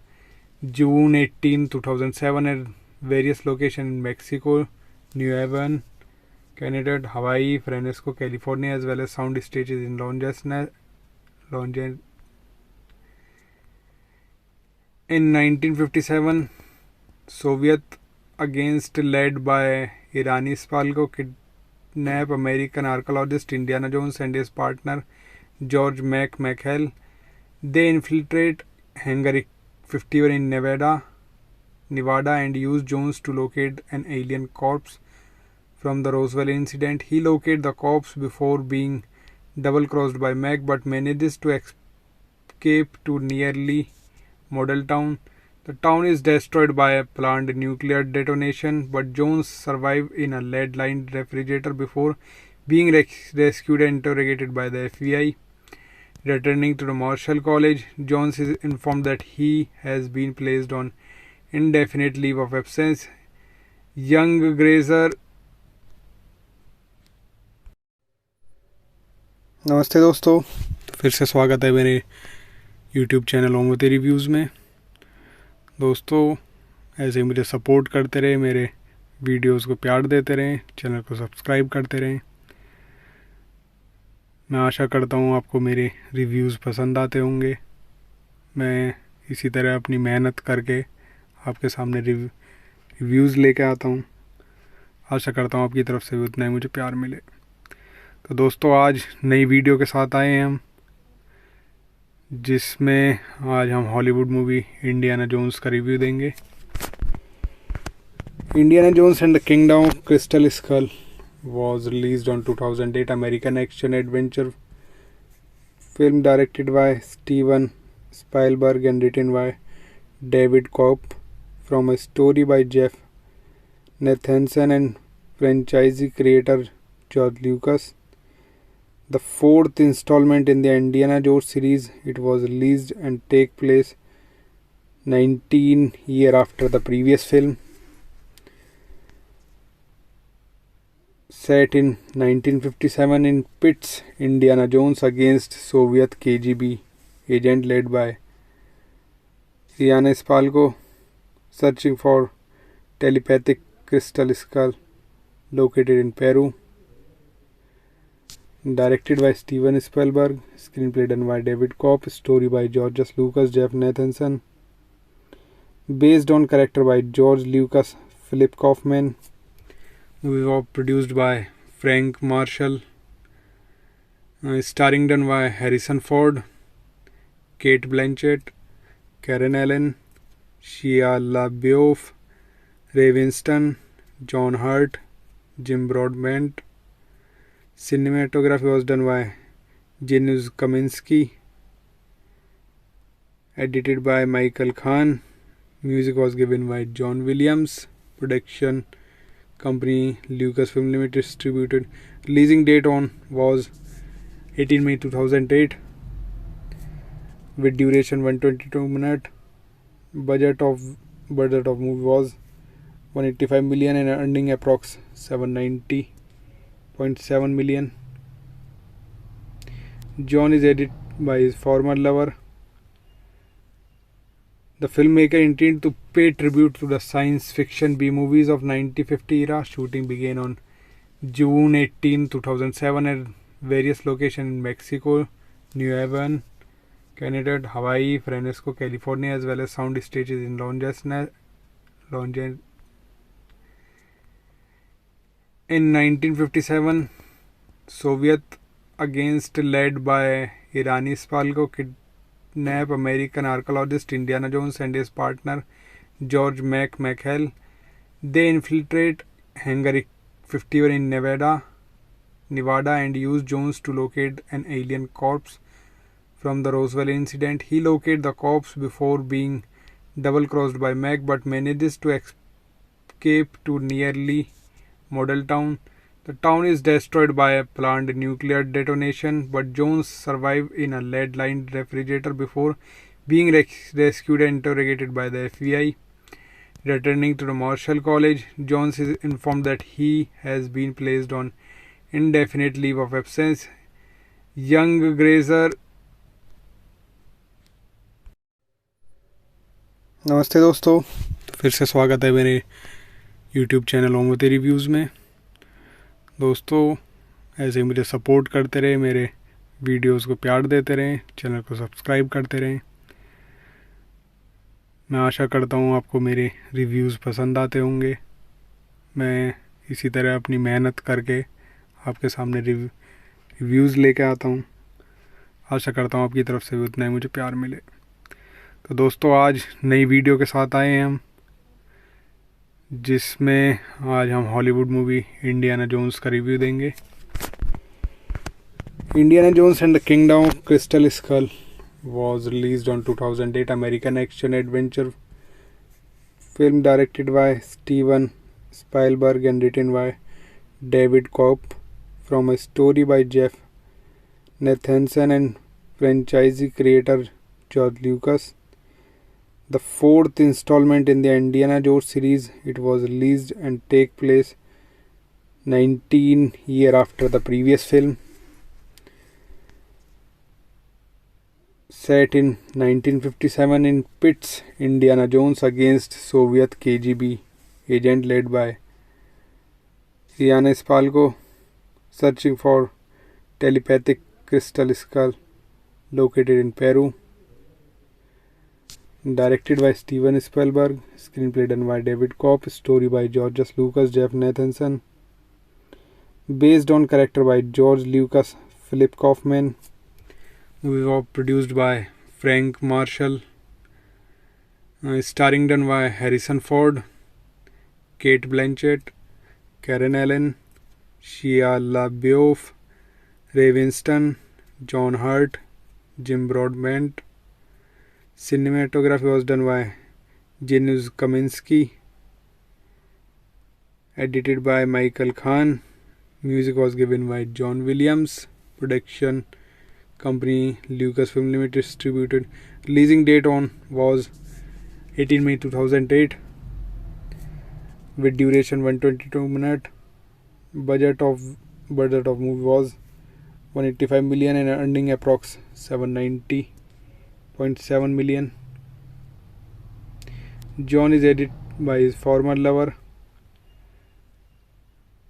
June 18, 2007 at various locations in Mexico, New Haven, Canada, Hawaii, Fresno, California, as well as sound stages in Los Angeles. In 1957, Soviet against led by Irani Spalko kidnap American archaeologist Indiana Jones and his partner George McHale. They infiltrate Hangar 51 in Nevada and use Jones to locate an alien corpse from the Roswell incident. He locates the corpse before being double-crossed by Mac, but manages to escape to nearly model town. The town is destroyed by a planned nuclear detonation, but Jones survives in a lead-lined refrigerator before being rescued and interrogated by the FBI. Returning to the Marshall College, Jones is informed that he has been placed on indefinite leave of absence. Young Grazer. नमस्ते दोस्तों, फिर से स्वागत है मेरे YouTube channel ओमोते reviews में। दोस्तों, ऐसे ही मुझे सपोर्ट करते रहे, मेरे वीडियोस को प्यार देते रहें, चैनल को सब्सक्राइब करते रहें। मैं आशा करता हूँ आपको मेरे रिव्यूज़ पसंद आते होंगे। मैं इसी तरह अपनी मेहनत करके आपके सामने रिव्यूज़ लेके आता हूँ। आशा करता हूँ आपकी तरफ से भी उतना ही मुझे प्यार मिले। तो दोस्तों, आज नई वीडियो के साथ आए हैं हम, जिसमें आज हम हॉलीवुड मूवी इंडियाना जोन्स का रिव्यू देंगे। Indiana Jones and the kingdom of crystal school was released on 2008 American action adventure film directed by Steven Spielberg and written by David Koepp, from a story by Jeff Nathanson and franchise creator George Lucas. The fourth installment in the Indiana Jones series, it was released and take place 19 years after the previous film. Set in 1957 in Pitts, Indiana Jones against Soviet KGB agent led by Ian Spalko, searching for telepathic crystal skull located in Peru. Directed by Steven Spielberg, screenplay done by David Koepp, story by George Lucas, Jeff Nathanson, based on character by George Lucas, Philip Kaufman. Movie was produced by Frank Marshall, starring done by Harrison Ford, Kate Blanchett, Karen Allen, Shia LaBeouf, Ray Winston, John Hurt, Jim Broadbent. Cinematography was done by Janusz Kaminski, edited by Michael Khan. Music was given by John Williams. Production company Lucasfilm Limited distributed. Releasing date on was 18 May 2008 with duration 122 minutes. Budget of movie was 185 million and earning approx 790.7 million. John is edited by his former lover. The filmmaker intended to pay tribute to the science fiction B-movies of 1950 era. Shooting began on June 18, 2007 at various locations in Mexico, New Haven, Canada, Hawaii, Fresno, California, as well as sound stages in Los Angeles. In 1957, Soviet against led by Irani Spalko kidnap American archaeologist Indiana Jones and his partner George McHale. They infiltrate Hangar 51 in Nevada and use Jones to locate an alien corpse from the Roswell incident. He locates the corpse before being double-crossed by Mac but manages to escape to nearly Model Town. The town is destroyed by a planned nuclear detonation, but Jones survives in a lead-lined refrigerator before being rescued and interrogated by the FBI. Returning to the Marshall College, Jones is informed that he has been placed on indefinite leave of absence. Young Grazer. नमस्ते दोस्तों, फिर से स्वागत है मेरे YouTube channel ओमोते reviews में। दोस्तों, ऐसे ही मुझे सपोर्ट करते रहे, मेरे वीडियोस को प्यार देते रहें, चैनल को सब्सक्राइब करते रहें। मैं आशा करता हूँ आपको मेरे रिव्यूज़ पसंद आते होंगे। मैं इसी तरह अपनी मेहनत करके आपके सामने रिव्यूज़ लेके आता हूँ। आशा करता हूँ आपकी तरफ से भी उतना ही मुझे प्यार मिले। तो दोस्तों, आज नई वीडियो के साथ आए हैं हम, जिसमें आज हम हॉलीवुड मूवी इंडियाना जोन्स का रिव्यू देंगे। Indiana Jones and the kingdom of crystal school was released on 2008 American action adventure film directed by Steven Spielberg and written by David Koepp from a story by Jeff Nathanson and franchise creator George Lucas. The fourth installment in the Indiana Jones series, it was released and take place 19 years after the previous film. Set in 1957 in pits Indiana Jones against Soviet KGB agent led by Irani Spalko searching for telepathic crystal skull located in Peru. Directed by Steven Spielberg, screenplay done by David Koepp, story by George Lucas, Jeff Nathanson, based on character by George Lucas, Philip Kaufman. Movie was produced by Frank Marshall, starring done by Harrison Ford, Kate Blanchett, Karen Allen, Shia LaBeouf, Ray Winston, John Hurt, Jim Broadbent. Cinematography was done by Janusz Kaminski, edited by Michael Khan. Music was given by John Williams. Production company Lucasfilm Limited distributed. Releasing date on was 18 May 2008 with duration 122 minutes. Budget of movie was 185 million and earning approx 790.7 million. John is edited by his former lover.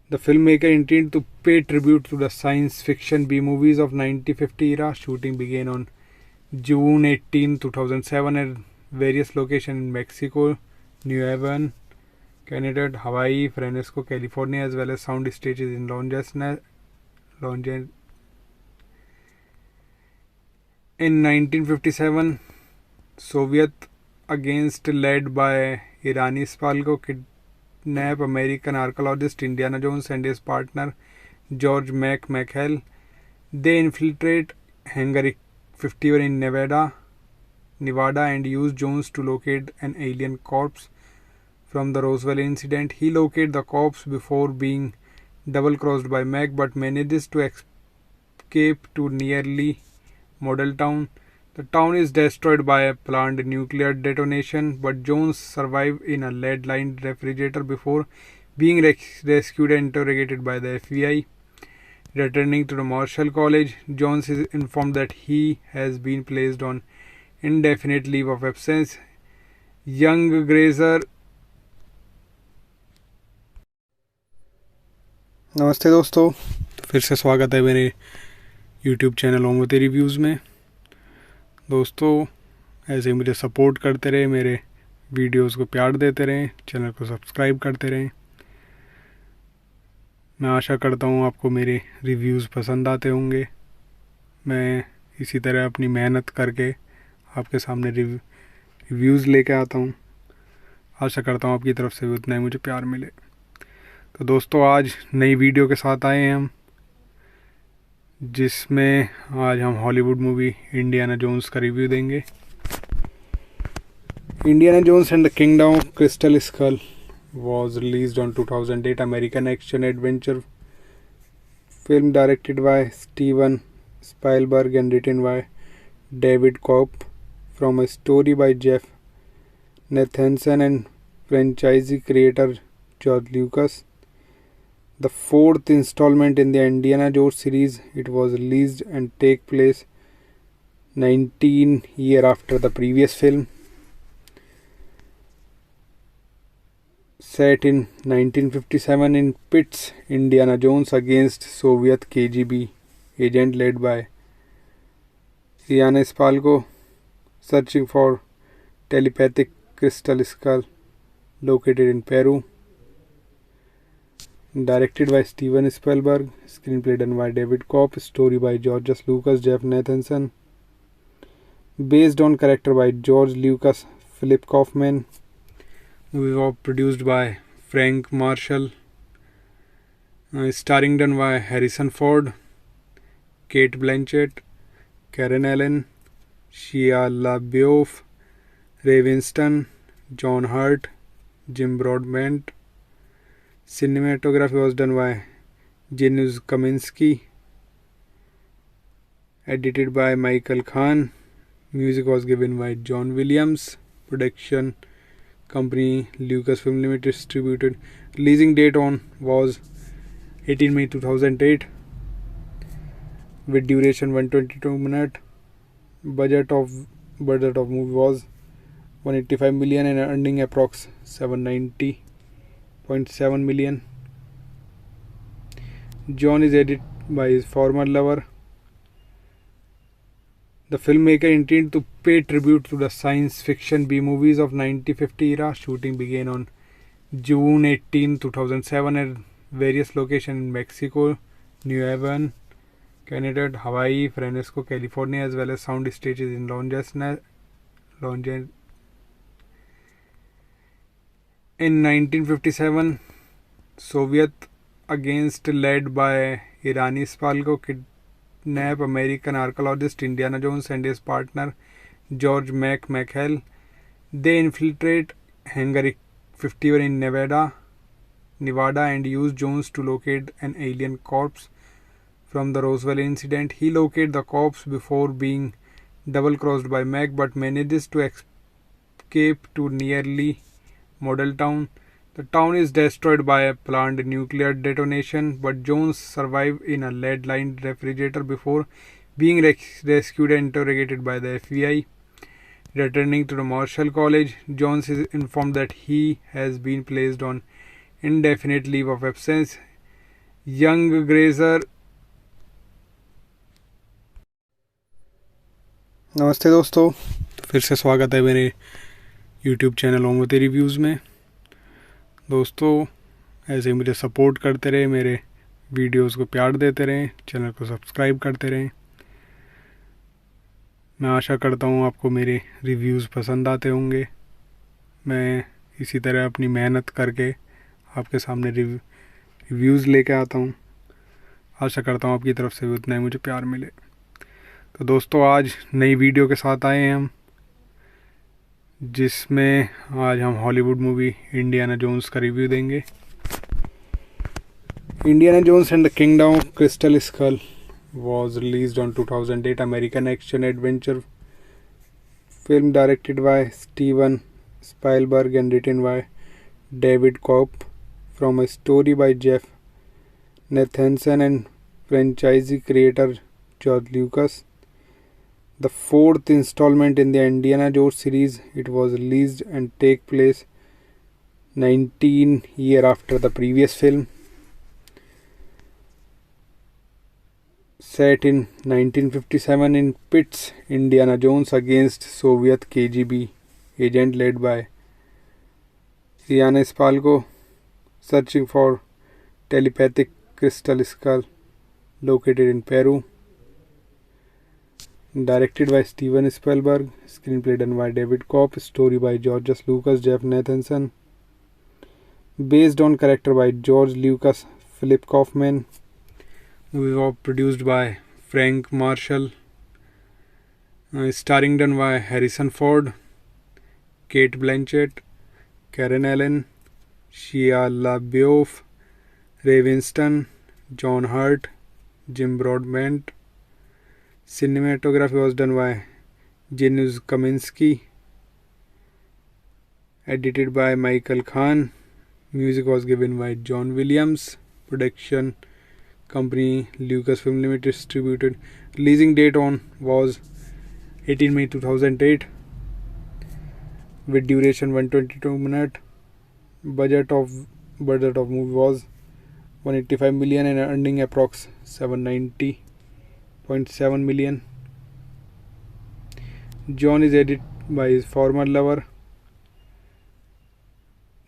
The filmmaker intended to pay tribute to the science fiction B-movies of 1950 era. Shooting began on June 18, 2007 at various locations in Mexico, New Haven, Canada, Hawaii, Fresno, California, as well as sound stages in In 1957, Soviet against led by Irani Spalko kidnap American archaeologist Indiana Jones and his partner George McHale. They infiltrate Hangar 51 in Nevada, and use Jones to locate an alien corpse from the Roswell incident. He locates the corpse before being double-crossed by Mac, but manages to escape to nearly Model Town. The town is destroyed by a planned nuclear detonation, but Jones survives in a lead-lined refrigerator before being rescued and interrogated by the FBI. Returning to the Marshall College, Jones is informed that he has been placed on indefinite leave of absence. Young Grazer. नमस्ते दोस्तों, फिर से स्वागत है मेरे YouTube channel Omvati reviews में। दोस्तों, ऐसे मुझे सपोर्ट करते रहे, मेरे वीडियोस को प्यार देते रहें, चैनल को सब्सक्राइब करते रहें। मैं आशा करता हूँ आपको मेरे रिव्यूज़ पसंद आते होंगे। मैं इसी तरह अपनी मेहनत करके आपके सामने रिव्यूज़ लेके आता हूँ। आशा करता हूँ आपकी तरफ से भी उतना ही मुझे प्यार मिले। तो दोस्तों, आज नई वीडियो के साथ आए हैं हम, जिसमें आज हम हॉलीवुड मूवी इंडियाना जोन्स का रिव्यू देंगे। Indiana Jones and the kingdom of crystal school was released on 2008 American action adventure film directed by Steven Spielberg and written by David Koepp from a story by Jeff Nathanson and franchise creator George Lucas. The fourth installment in the Indiana Jones series, it was released and take place 19 years after the previous film. Set in 1957 in Pitts, Indiana Jones against Soviet KGB agent led by Irani Spalko, searching for telepathic crystal skull located in Peru. Directed by Steven Spielberg, screenplay done by David Koepp, story by George Lucas, Jeff Nathanson, based on character by George Lucas, Philip Kaufman. Movie was produced by Frank Marshall, starring done by Harrison Ford, Kate Blanchett, Karen Allen, Shia LaBeouf, Ray Winston, John Hurt, Jim Broadbent. Cinematography was done by Janusz Kaminski, edited by Michael Khan. Music was given by John Williams. Production company Lucasfilm Limited distributed. Releasing date on was 18 May 2008 with duration 122 minutes. Budget of movie was 185 million and earning approx 790.7 million. John is edited by his former lover. The filmmaker intended to pay tribute to the science fiction B-movies of 1950 era. Shooting began on June 18, 2007 at various locations in Mexico, New Haven, Canada, Hawaii, Fresno, California, as well as sound stages in In 1957, Soviet against led by Irani Spalko kidnap American archaeologist Indiana Jones and his partner George McHale. They infiltrate Hangar 51 in Nevada, and use Jones to locate an alien corpse from the Roswell incident. He locates the corpse before being double-crossed by Mac, but manages to escape to nearly Model Town. The town is destroyed by a planned nuclear detonation, but Jones survives in a lead-lined refrigerator before being rescued and interrogated by the FBI. Returning to the Marshall College, Jones is informed that he has been placed on indefinite leave of absence. Young grazer. नमस्ते दोस्तों, तो फिर से स्वागत है मेरे YouTube channel ओमोते reviews में। दोस्तों, ऐसे ही मुझे सपोर्ट करते रहे, मेरे वीडियोस को प्यार देते रहें, चैनल को सब्सक्राइब करते रहें। मैं आशा करता हूँ आपको मेरे रिव्यूज़ पसंद आते होंगे। मैं इसी तरह अपनी मेहनत करके आपके सामने रिव्यूज़ लेके आता हूँ। आशा करता हूँ आपकी तरफ से भी उतना ही मुझे प्यार मिले। तो दोस्तों, आज नई वीडियो के साथ आए हैं हम, जिसमें आज हम हॉलीवुड मूवी इंडियाना जोन्स का रिव्यू देंगे। Indiana Jones and the kingdom of crystal school was released on 2008 American action adventure film directed by Steven Spielberg and written by David Koepp, from a story by Jeff Nathanson and franchise creator George Lucas. The fourth installment in the Indiana Jones series, it was released and take place 19 years after the previous film. Set in 1957 in Pitts, Indiana Jones against Soviet KGB agent led by Riana Spalko, searching for telepathic crystal skull located in Peru. Directed by Steven Spielberg, screenplay done by David Koepp, story by George Lucas, Jeff Nathanson, based on character by George Lucas, Philip Kaufman. Movie was produced by Frank Marshall, starring done by Harrison Ford, Kate Blanchett, Karen Allen, Shia LaBeouf, Ray Winston, John Hurt, Jim Broadbent. Cinematography was done by Janusz Kaminski, edited by Michael Khan. Music was given by John Williams. Production company Lucasfilm Limited distributed. Releasing date on was 18 May 2008 with duration 122 minutes. Budget of movie was 185 million and earning approx 790.7 million. John is edited by his former lover.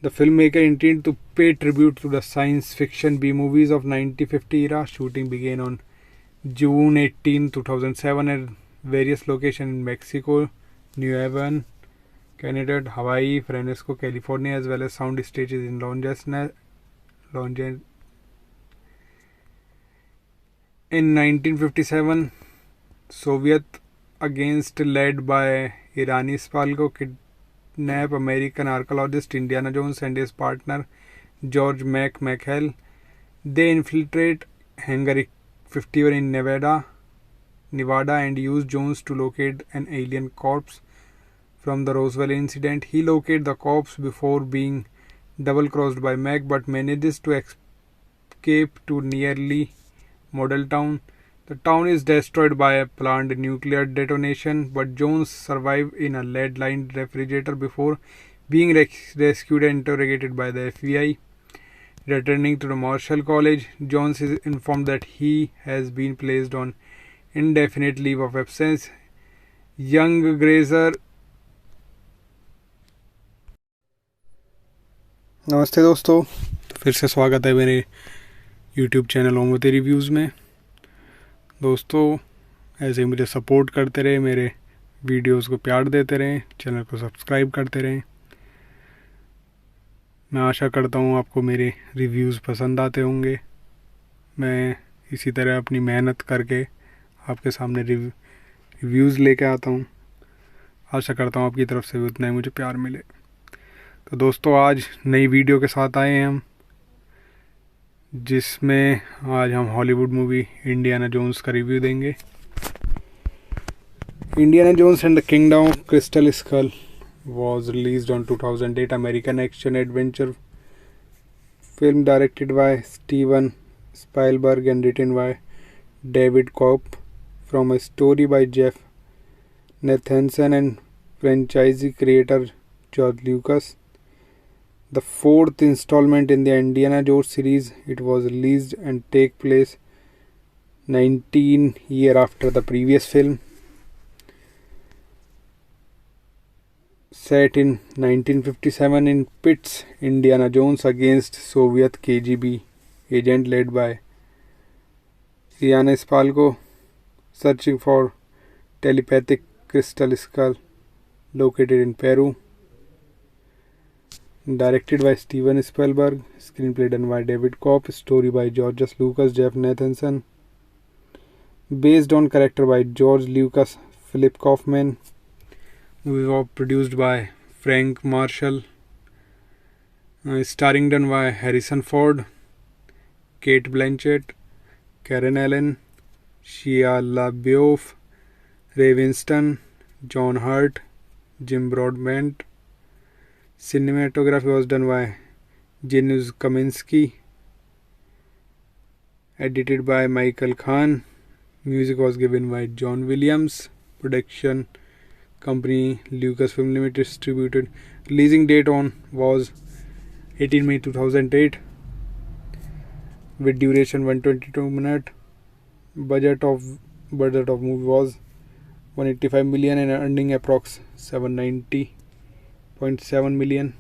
The filmmaker intended to pay tribute to the science fiction B-movies of 1950 era. Shooting began on June 18, 2007 at various locations in Mexico, New Haven, Canada, Hawaii, Fresno, California, as well as sound stages in Los Angeles. In 1957, Soviet against led by Irani Spalko kidnap American archaeologist Indiana Jones and his partner George McHale. They infiltrate Hangar 51 in Nevada and use Jones to locate an alien corpse from the Roswell incident. He locates the corpse before being double-crossed by Mac, but manages to escape to nearly model town. The town is destroyed by a planned nuclear detonation, but Jones survives in a lead-lined refrigerator before being rescued and interrogated by the FBI. Returning to the Marshall College, Jones is informed that he has been placed on indefinite leave of absence. Young Grazer. नमस्ते दोस्तों, तो फिर से स्वागत है मेरे YouTube channel ओमोते reviews में। दोस्तों, ऐसे ही मुझे सपोर्ट करते रहे, मेरे वीडियोस को प्यार देते रहें, चैनल को सब्सक्राइब करते रहें। मैं आशा करता हूँ आपको मेरे रिव्यूज़ पसंद आते होंगे। मैं इसी तरह अपनी मेहनत करके आपके सामने रिव्यूज़ लेके आता हूँ। आशा करता हूँ आपकी तरफ से भी उतना ही मुझे प्यार मिले। तो दोस्तों, आज नई वीडियो के साथ आए हैं हम, जिसमें आज हम हॉलीवुड मूवी इंडियाना जोन्स का रिव्यू देंगे। Indiana Jones and the kingdom of crystal school was released on 2008 American action adventure film directed by Steven Spielberg and written by David Koepp, from a story by Jeff Nathanson and franchise creator George Lucas. the fourth installment in the Indiana Jones series. It was released and take place 19 years after the previous film. Set in 1957 in Pitts, Indiana Jones against Soviet KGB agent led by Riana Spalko, searching for telepathic crystal skull located in Peru. Directed by Steven Spielberg, screenplay done by David Kopp, story by George Lucas, Jeff Nathanson, based on character by George Lucas, Philip Kaufman. Movie was produced by Frank Marshall, starring done by Harrison Ford, Kate Blanchett, Karen Allen, Shia LaBeouf, Ray Winston, John Hurt, Jim Broadbent. Cinematography was done by Janusz Kaminski, edited by Michael Khan. Music was given by John Williams. Production company Lucasfilm Limited distributed. Releasing date on was 18 May 2008 with duration 122 minutes. Budget of movie was 185 million and earning approx 790.7 million.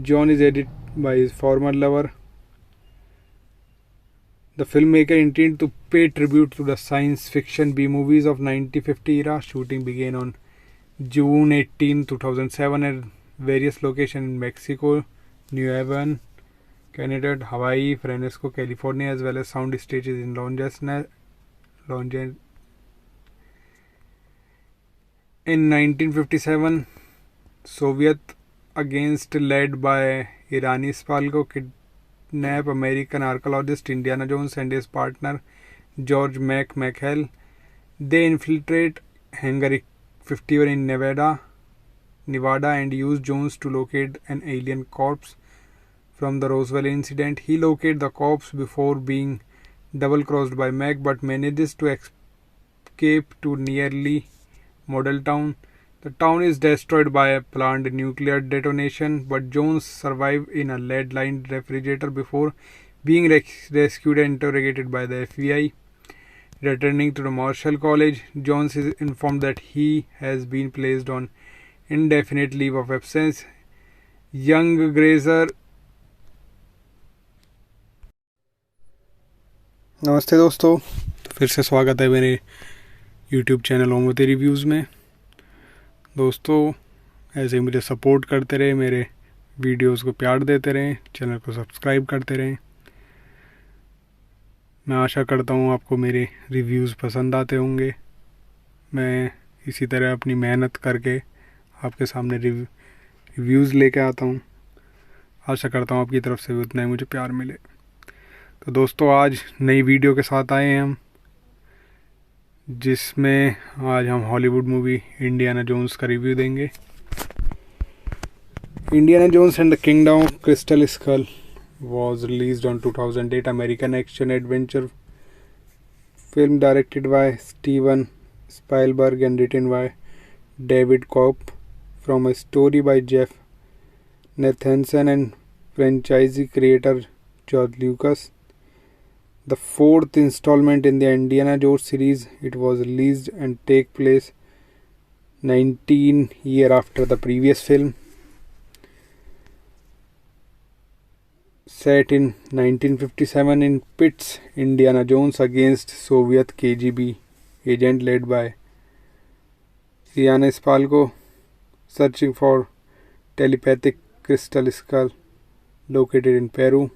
John is edited by his former lover. The filmmaker intended to pay tribute to the science fiction B-movies of 1950 era. Shooting began on June 18, 2007 at various locations in Mexico, New Haven, Canada, Hawaii, Fresno, California, as well as sound stages in In 1957, Soviet against led by Irani Spalko kidnap American archaeologist Indiana Jones and his partner George McHale. They infiltrate Hangar 51 in Nevada and use Jones to locate an alien corpse from the Roswell incident. He locates the corpse before being double-crossed by Mac but manages to escape to nearly Model Town. The town is destroyed by a planned nuclear detonation, but Jones survives in a lead-lined refrigerator before being rescued and interrogated by the FBI. Returning to the Marshall College, Jones is informed that he has been placed on indefinite leave of absence. Young Grazer. नमस्ते दोस्तों, फिर से स्वागत है मेरे YouTube channel Omvati reviews में। दोस्तों, ऐसे ही मुझे सपोर्ट करते रहे, मेरे वीडियोस को प्यार देते रहें, चैनल को सब्सक्राइब करते रहें। मैं आशा करता हूँ आपको मेरे रिव्यूज़ पसंद आते होंगे। मैं इसी तरह अपनी मेहनत करके आपके सामने रिव्यूज़ लेके आता हूँ। आशा करता हूँ आपकी तरफ से भी उतना ही मुझे प्यार मिले। तो दोस्तों, आज नई वीडियो के साथ आए हैं हम, जिसमें आज हम हॉलीवुड मूवी इंडियाना जोन्स का रिव्यू देंगे। Indiana Jones and the kingdom of crystal school was released on 2008 American action adventure film directed by Steven Spielberg and written by David Kopp from a story by Jeff Nathanson and franchise creator George Lucas. The fourth installment in the Indiana Jones series. It was released and take place 19 years after the previous film. Set in 1957 in Pitts, Indiana Jones against Soviet KGB agent led by Riana Spalko, searching for telepathic crystal skull located in Peru.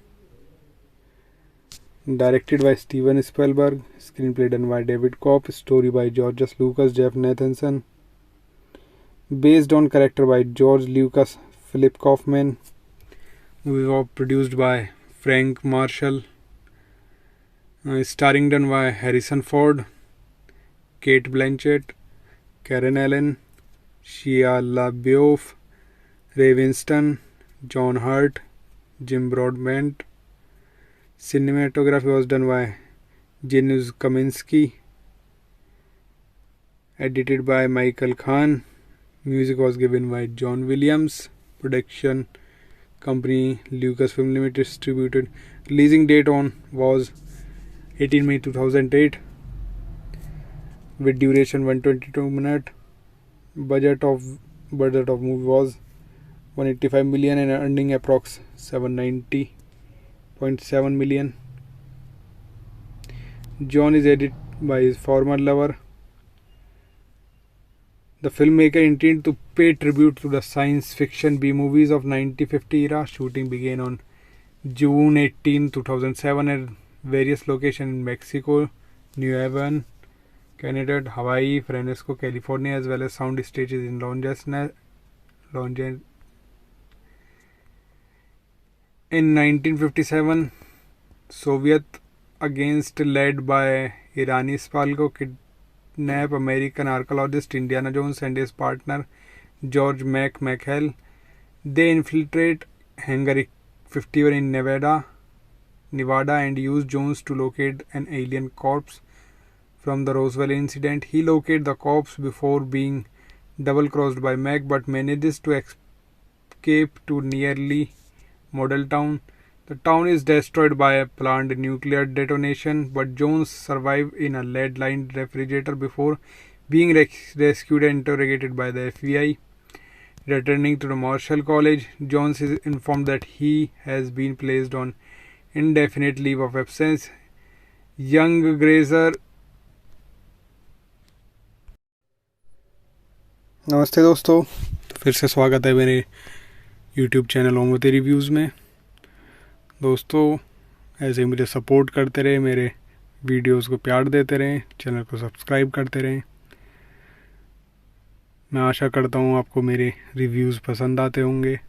Directed by Steven Spielberg, screenplay done by David Kopp, story by George Lucas, Jeff Nathanson, based on character by George Lucas, Philip Kaufman. Movie was produced by Frank Marshall, starring done by Harrison Ford, Kate Blanchett, Karen Allen, Shia LaBeouf, Ray Winston, John Hurt, Jim Broadbent. Cinematography was done by Janusz Kaminski, edited by Michael Khan. Music was given by John Williams. Production company Lucasfilm Limited distributed. Releasing date on was 18 May 2008 with duration 122 minutes. Budget of movie was 185 million and earning approx 790.7 million. John is edited by his former lover. The filmmaker intended to pay tribute to the science fiction B-movies of 1950 era. Shooting began on June 18, 2007 at various locations in Mexico, New Haven, Canada, Hawaii, Fresno, California, as well as sound stages in Los Angeles. In 1957, Soviet against led by Irani Spalko kidnap American archaeologist Indiana Jones and his partner George McHale. They infiltrate Hangar 51 in Nevada and use Jones to locate an alien corpse from the Roswell incident. He locates the corpse before being double-crossed by Mac but manages to escape to nearly Model Town. The town is destroyed by a planned nuclear detonation, but Jones survives in a lead-lined refrigerator before being rescued and interrogated by the FBI. Returning to the Marshall College, Jones is informed that he has been placed on indefinite leave of absence. Young Grazer. नमस्ते दोस्तों, फिर से स्वागत है मेरे YouTube channel Omvati reviews में। दोस्तों, ऐसे ही मुझे सपोर्ट करते रहे, मेरे वीडियोस को प्यार देते रहें, चैनल को सब्सक्राइब करते रहें। मैं आशा करता हूँ आपको मेरे रिव्यूज़ पसंद आते होंगे।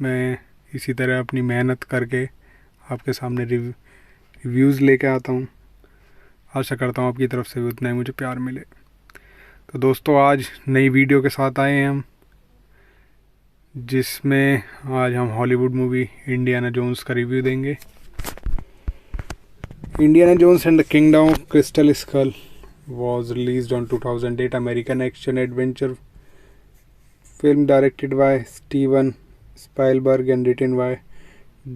मैं इसी तरह अपनी मेहनत करके आपके सामने रिव्यूज़ लेके आता हूँ। आशा करता हूँ आपकी तरफ से भी उतना ही मुझे प्यार मिले। तो दोस्तों, आज नई वीडियो के साथ आए हैं हम, जिसमें आज हम हॉलीवुड मूवी इंडियाना जोन्स का रिव्यू देंगे। Indiana Jones and the kingdom of crystal school was released on 2008 American action adventure film directed by Steven Spielberg and written by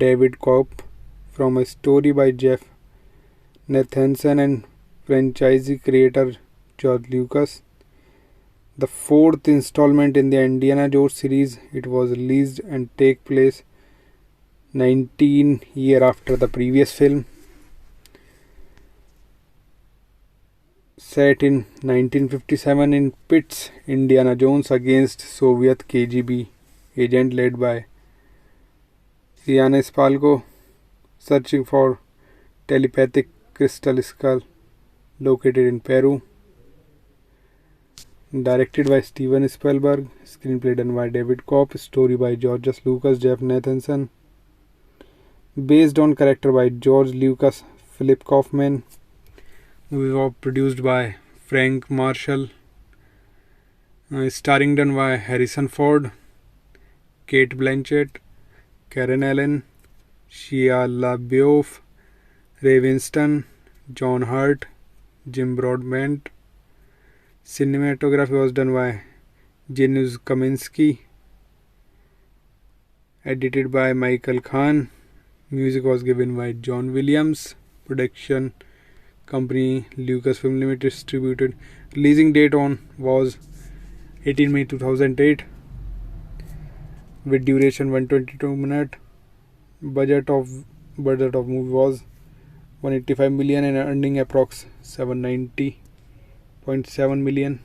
David Koepp from a story by Jeff Nathanson and franchise creator George Lucas. The fourth installment in the Indiana Jones series, it was released and take place 19 years after the previous film. Set in 1957 in pits Indiana Jones against Soviet KGB agent led by Irani Spalko searching for telepathic crystal skull located in Peru. Directed by Steven Spielberg, screenplay done by David Koepp, story by George Lucas, Jeff Nathanson, based on character by George Lucas, Philip Kaufman. Movie was produced by Frank Marshall, starring done by Harrison Ford, Kate Blanchett, Karen Allen, Shia LaBeouf, Ray Winston, John Hurt, Jim Broadbent. Cinematography was done by Janusz Kaminski, edited by Michael Khan. Music was given by John Williams. Production company Lucasfilm Limited distributed. Releasing date on was 18 May 2008 with duration 122 minutes. Budget of movie was 185 million and earning approx 790.7 million.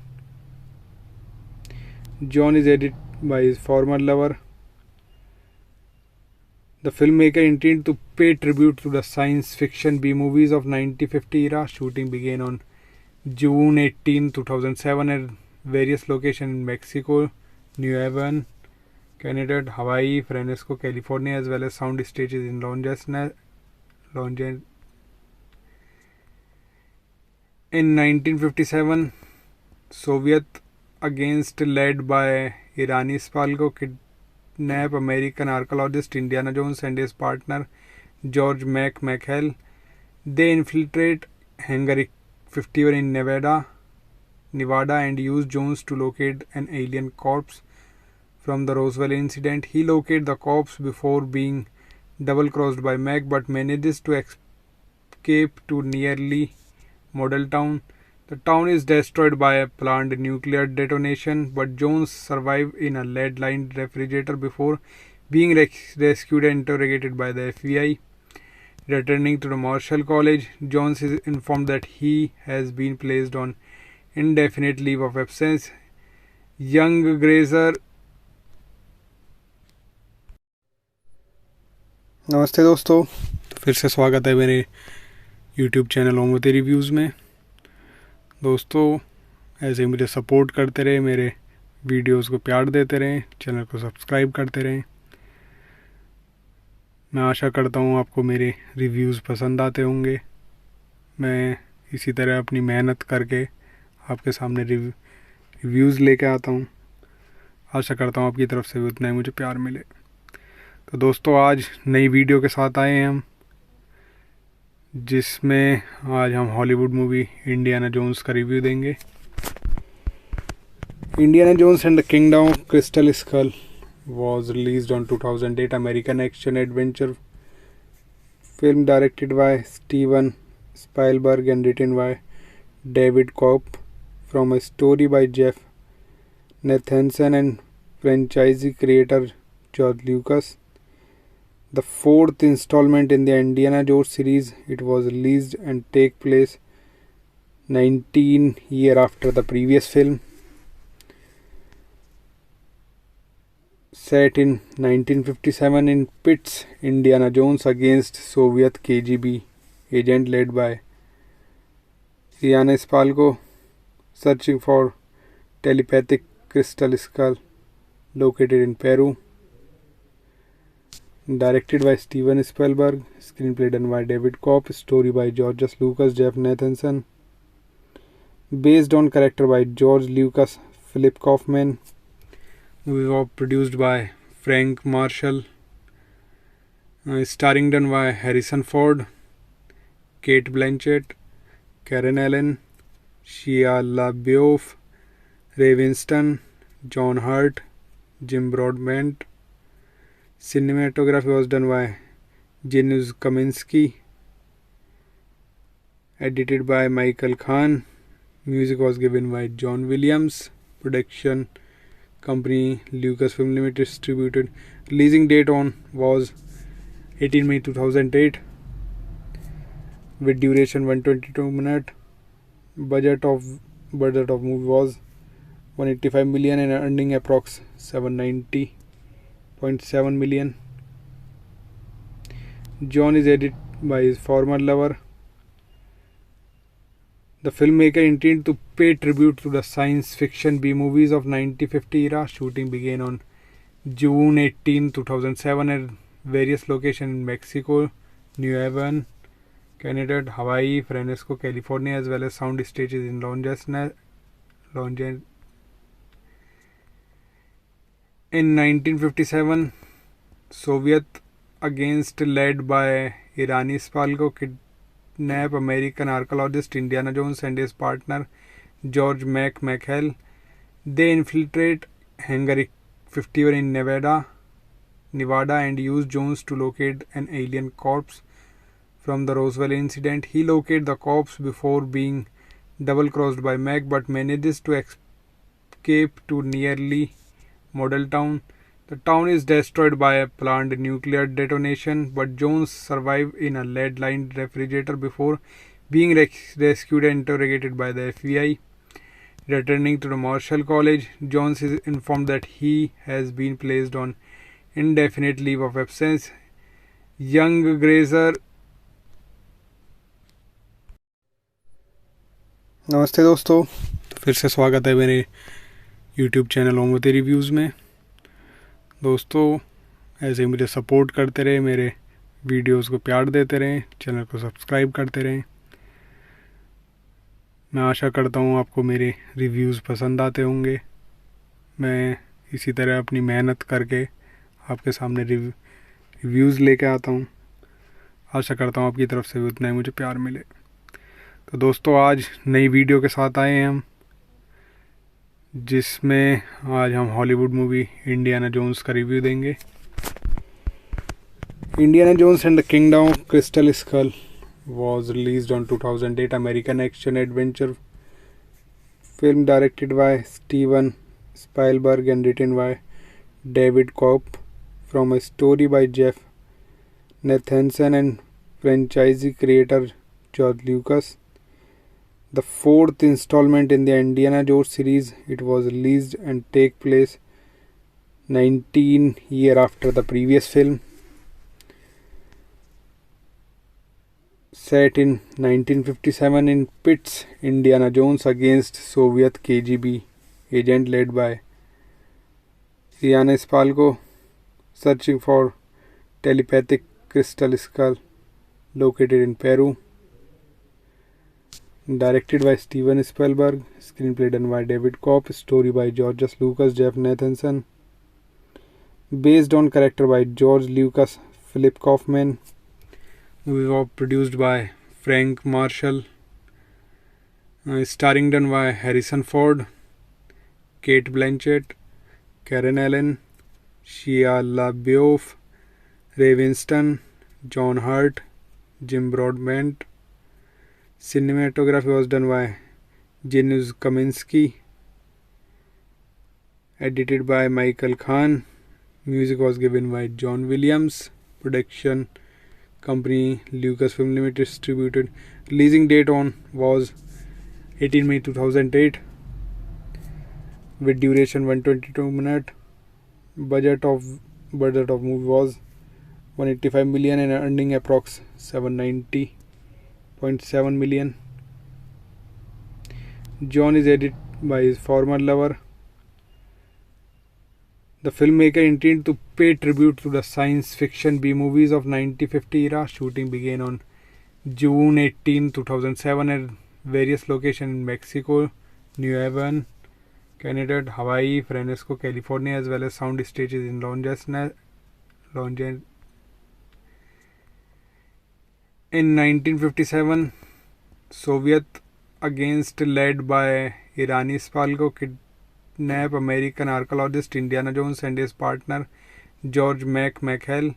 John is edited by his former lover. The filmmaker intended to pay tribute to the science fiction B-movies of 1950 era. Shooting began on June 18, 2007 at various locations in Mexico, New Haven, Canada, Hawaii, Fresno, California, as well as sound stages in Los Angeles. In 1957, Soviet against led by Irani Spalko kidnap American archaeologist Indiana Jones and his partner George McHale. They infiltrate Hangar 51 in Nevada and use Jones to locate an alien corpse from the Roswell incident. He locates the corpse before being double-crossed by Mac, but manages to escape to nearly Model Town. The town is destroyed by a planned nuclear detonation, but Jones survives in a lead-lined refrigerator before being rescued and interrogated by the FBI. Returning to the Marshall College, Jones is informed that he has been placed on indefinite leave of absence. Young Grazer. नमस्ते दोस्तों, फिर से स्वागत है मेरे YouTube channel Omvati reviews में। दोस्तों, ऐसे मुझे सपोर्ट करते रहे, मेरे वीडियोस को प्यार देते रहें, चैनल को सब्सक्राइब करते रहें। मैं आशा करता हूँ आपको मेरे रिव्यूज़ पसंद आते होंगे। मैं इसी तरह अपनी मेहनत करके आपके सामने रिव्यूज़ लेके आता हूँ। आशा करता हूँ आपकी तरफ से भी उतना ही मुझे प्यार मिले। तो दोस्तों, आज नई वीडियो के साथ आए हैं हम, जिसमें आज हम हॉलीवुड मूवी इंडियाना जोन्स का रिव्यू देंगे। Indiana Jones and the kingdom of crystal school was released on 2008 American action adventure film directed by Steven Spielberg and written by David Koepp, from a story by Jeff Nathanson and franchise creator George Lucas. The fourth installment in the Indiana Jones series, it was released and take place 19 years after the previous film. Set in 1957 in Pitts, Indiana Jones against Soviet KGB agent led by Ian Spalko, searching for telepathic crystal skull located in Peru. Directed by Steven Spielberg, screenplay done by David Koepp, story by George Lucas, Jeff Nathanson, based on character by George Lucas, Philip Kaufman. Movie was produced by Frank Marshall, starring done by Harrison Ford, Kate Blanchett, Karen Allen, Shia LaBeouf, Ray Winston, John Hurt, Jim Broadbent. Cinematography was done by Janusz Kaminski, edited by Michael Khan. Music was given by John Williams. Production company Lucasfilm Limited distributed. Releasing date on was 18 May 2008 with duration 122 minutes. Budget of movie was 185 million and earning approx 790.7 million. John is edited by his former lover. The filmmaker intended to pay tribute to the science fiction B-movies of 1950 era. Shooting began on June 18, 2007 at various locations in Mexico, New Haven, Canada, Hawaii, Fresno, California, as well as sound stages in Los Angeles. In 1957, Soviet against led by Irani Spalko kidnap American archaeologist Indiana Jones and his partner George McHale. They infiltrate Hangar 51 in Nevada and use Jones to locate an alien corpse from the Roswell incident. He locates the corpse before being double-crossed by Mac, but manages to escape to nearly Model Town. The town is destroyed by a planned nuclear detonation, but Jones survives in a lead-lined refrigerator before being rescued and interrogated by the FBI. Returning to the Marshall College, Jones is informed that he has been placed on indefinite leave of absence. Young Grazer. नमस्ते दोस्तों, फिर से स्वागत है मेरे YouTube channel Omvati reviews में। दोस्तों, ऐसे मुझे सपोर्ट करते रहे, मेरे वीडियोस को प्यार देते रहें, चैनल को सब्सक्राइब करते रहें। मैं आशा करता हूँ आपको मेरे रिव्यूज़ पसंद आते होंगे। मैं इसी तरह अपनी मेहनत करके आपके सामने रिव्यूज़ लेके आता हूँ। आशा करता हूँ आपकी तरफ से भी उतना ही मुझे प्यार मिले। तो दोस्तों, आज नई वीडियो के साथ आए हैं हम, जिसमें आज हम हॉलीवुड मूवी इंडियाना जोन्स का रिव्यू देंगे। Indiana Jones and the kingdom of crystal school was released on 2008 American action adventure film directed by Steven Spielberg and written by David Koepp from a story by Jeff Nathanson and franchise creator George Lucas. The fourth installment in the Indiana Jones series, it was released and take place 19 years after the previous film. Set in 1957 in Pitts, Indiana Jones against Soviet KGB agent led by Ian Spalko searching for telepathic crystal skull located in Peru. Directed by Steven Spielberg, screenplay done by David Koepp, story by George Lucas, Jeff Nathanson, based on character by George Lucas, Philip Kaufman. Movie was produced by Frank Marshall, starring done by Harrison Ford, Kate Blanchett, Karen Allen, Shia LaBeouf, Ray Winston, John Hurt, Jim Broadbent. Cinematography was done by Janusz Kaminski, edited by Michael Khan. Music was given by John Williams. Production company Lucasfilm Limited distributed. Releasing date on was 18 May 2008 with duration 122 minutes. Budget of movie was 185 million and earning approx 790.7 million. John is edited by his former lover. The filmmaker intended to pay tribute to the science fiction B-movies of 1950 era. Shooting began on June 18, 2007 at various locations in Mexico, New Haven, Canada, Hawaii, Fresno, California, as well as sound stages in Los Angeles. In 1957, Soviet against led by Irani Spalko kidnap American archaeologist Indiana Jones and his partner George McHale.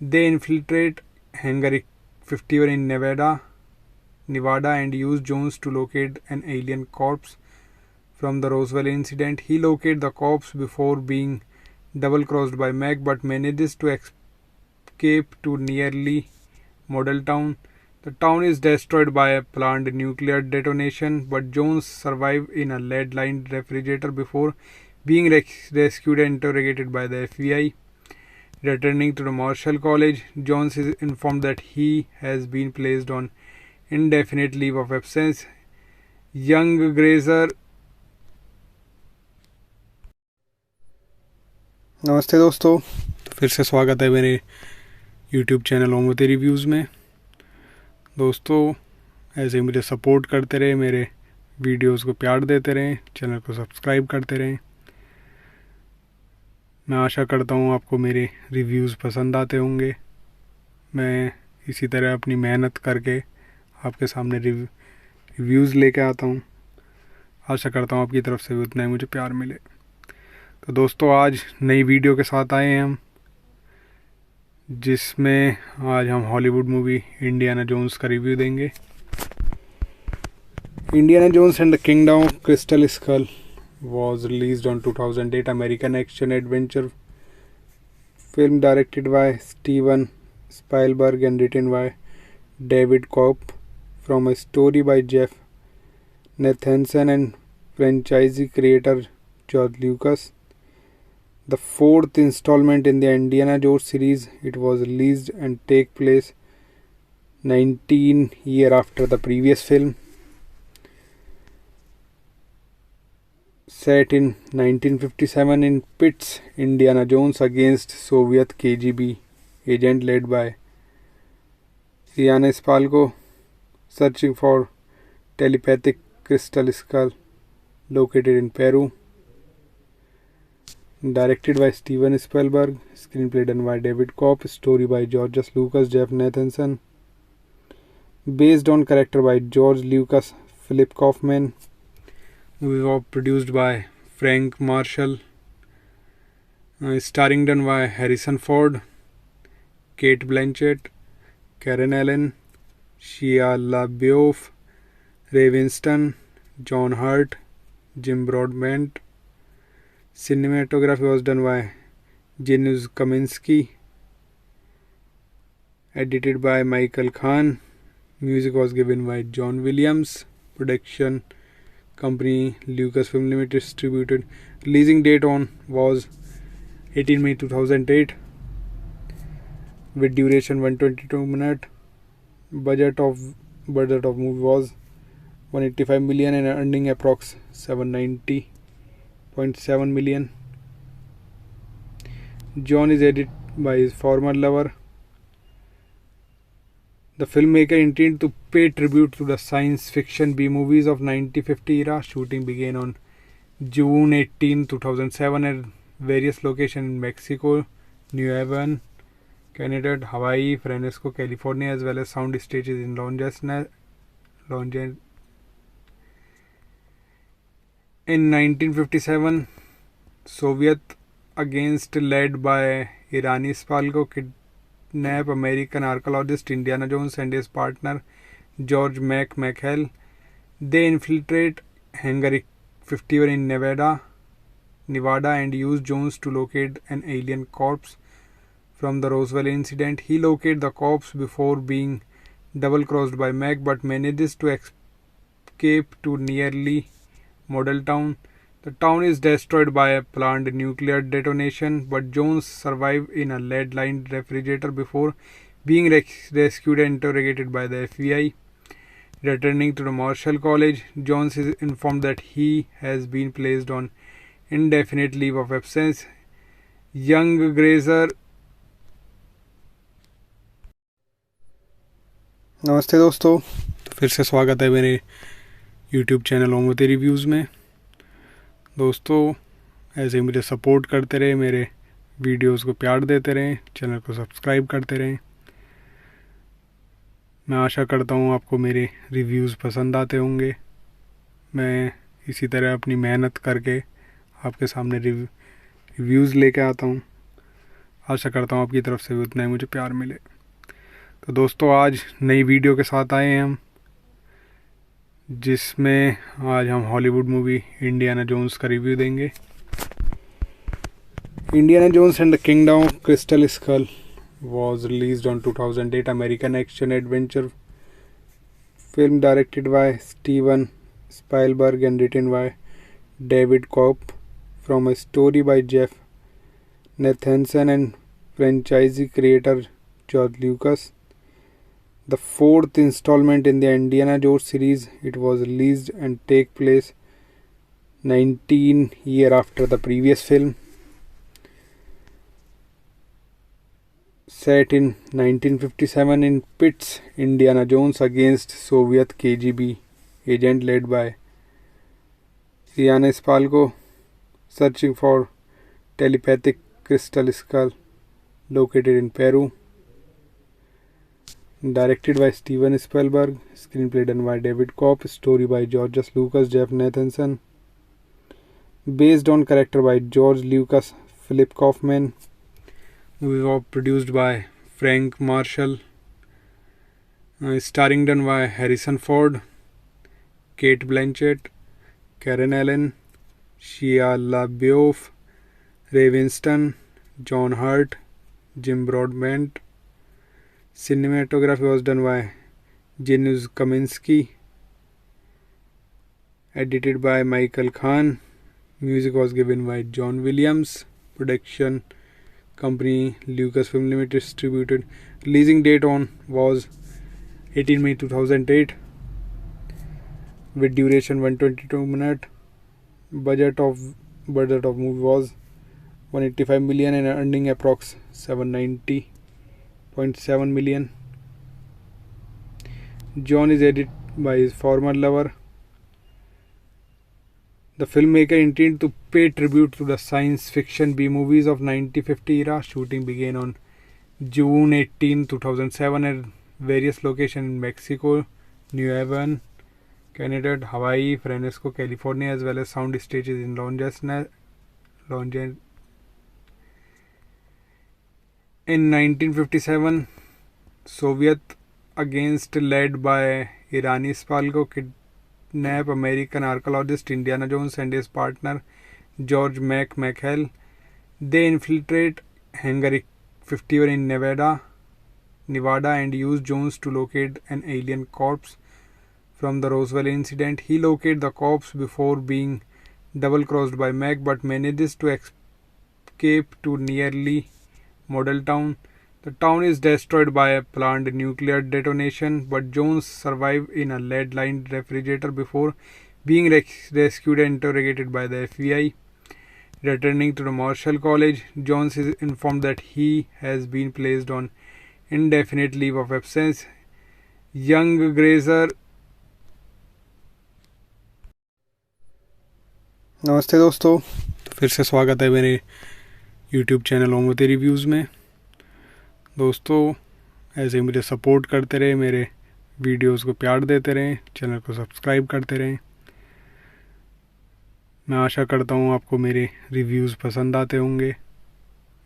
They infiltrate Hangar 51 in Nevada and use Jones to locate an alien corpse from the Roswell incident. He locates the corpse before being double-crossed by Mac but manages to escape to nearly model town. The town is destroyed by a planned nuclear detonation, but Jones survives in a lead-lined refrigerator before being rescued and interrogated by the FBI. Returning to the Marshall College, Jones is informed that he has been placed on indefinite leave of absence. Young Grazer. नमस्ते दोस्तों, फिर से स्वागत है मेरे YouTube channel ओमोते reviews में। दोस्तों, ऐसे ही मुझे सपोर्ट करते रहे, मेरे वीडियोस को प्यार देते रहें, चैनल को सब्सक्राइब करते रहें। मैं आशा करता हूँ आपको मेरे रिव्यूज़ पसंद आते होंगे। मैं इसी तरह अपनी मेहनत करके आपके सामने रिव्यूज़ लेके आता हूँ। आशा करता हूँ आपकी तरफ से भी उतना ही मुझे प्यार मिले। तो दोस्तों, आज नई वीडियो के साथ आए हैं हम, जिसमें आज हम हॉलीवुड मूवी इंडियाना जोन्स का रिव्यू देंगे। Indiana Jones and the kingdom of crystal school was released on 2008 American action adventure film directed by Steven Spielberg and written by David Koepp from a story by Jeff Nathanson and franchise creator George Lucas. The fourth installment in the Indiana Jones series, it was released and take place 19 years after the previous film. Set in 1957 in Pitts, Indiana Jones against Soviet KGB agent led by Ian Spalko searching for telepathic crystal skull located in Peru. Directed by Steven Spielberg, screenplay done by David Koepp, story by George Lucas, Jeff Nathanson, based on character by George Lucas, Philip Kaufman. Movie was produced by Frank Marshall, starring done by Harrison Ford, Kate Blanchett, Karen Allen, Shia LaBeouf, Ray Winston, John Hurt, Jim Broadbent. Cinematography was done by Janusz Kaminski, edited by Michael Khan. Music was given by John Williams. Production company Lucasfilm Limited distributed. Releasing date on was 18 May 2008 with duration 122 minutes. Budget of movie was 185 million and earning approx 790.7 million. John is edited by his former lover. The filmmaker intended to pay tribute to the science fiction B-movies of 1950 era. Shooting began on June 18, 2007 at various locations in Mexico, New Haven, Canada, Hawaii, Fresno, California, as well as sound stages in In 1957, Soviet against led by Irani Spalko kidnap American archaeologist Indiana Jones and his partner George McHale. They infiltrate Hangar 51 in Nevada and use Jones to locate an alien corpse from the Roswell incident. He locates the corpse before being double-crossed by Mac but manages to escape to nearly Model Town. The town is destroyed by a planned nuclear detonation, but Jones survives in a lead-lined refrigerator before being rescued and interrogated by the FBI. Returning to the Marshall College, Jones is informed that he has been placed on indefinite leave of absence. Young Grazer. नमस्ते दोस्तों, तो फिर से स्वागत है मेरे YouTube channel Omvati reviews में। दोस्तों, ऐसे ही मुझे सपोर्ट करते रहे, मेरे वीडियोस को प्यार देते रहें, चैनल को सब्सक्राइब करते रहें। मैं आशा करता हूँ आपको मेरे रिव्यूज़ पसंद आते होंगे। मैं इसी तरह अपनी मेहनत करके आपके सामने रिव्यूज़ लेके आता हूँ। आशा करता हूँ आपकी तरफ से भी उतना ही मुझे प्यार मिले। तो दोस्तों, आज नई वीडियो के साथ आए हैं हम, जिसमें आज हम हॉलीवुड मूवी इंडियाना जोन्स का रिव्यू देंगे। Indiana Jones and the kingdom of crystal school was released on 2008 American action adventure film directed by Steven Spielberg and written by David Koepp from a story by Jeff Nathanson and franchise creator George Lucas. The fourth installment in the Indiana Jones series, it was released and take place 19 years after the previous film. Set in 1957 in pits Indiana Jones against Soviet KGB agent led by Irani Spalko searching for telepathic crystal skull located in Peru. Directed by Steven Spielberg, screenplay done by David Koepp, story by George Lucas, Jeff Nathanson, based on character by George Lucas, Philip Kaufman. Movie was produced by Frank Marshall, starring done by Harrison Ford, Kate Blanchett, Karen Allen, Shia LaBeouf, Ray Winston, John Hurt, Jim Broadbent. Cinematography was done by Janusz Kaminski, edited by Michael Khan. Music was given by John Williams. Production company Lucasfilm Limited distributed. Releasing date on was 18 May 2008 with duration 122 minutes. Budget of movie was 185 million and earning approx 790.7 million. John is edited by his former lover. The filmmaker intended to pay tribute to the science fiction B-movies of 1950 era. Shooting began on June 18, 2007 at various locations in Mexico, New Haven, candidate Hawaii, Fresno, California, as well as sound stages in Los In 1957, Soviet against led by Irani Spalko kidnap American archaeologist Indiana Jones and his partner George McHale. They infiltrate Hangar 51 in Nevada, and use Jones to locate an alien corpse from the Roswell incident. He locates the corpse before being double-crossed by Mac, but manages to escape to nearly Model Town. The town is destroyed by a planned nuclear detonation, but Jones survives in a lead-lined refrigerator before being rescued and interrogated by the FBI. Returning to the Marshall College, Jones is informed that he has been placed on indefinite leave of absence. Young Grazer. नमस्ते दोस्तों, फिर से स्वागत है मेरे YouTube channel ओमोते reviews में। दोस्तों, ऐसे मुझे सपोर्ट करते रहे, मेरे वीडियोस को प्यार देते रहें, चैनल को सब्सक्राइब करते रहें। मैं आशा करता हूँ आपको मेरे रिव्यूज़ पसंद आते होंगे।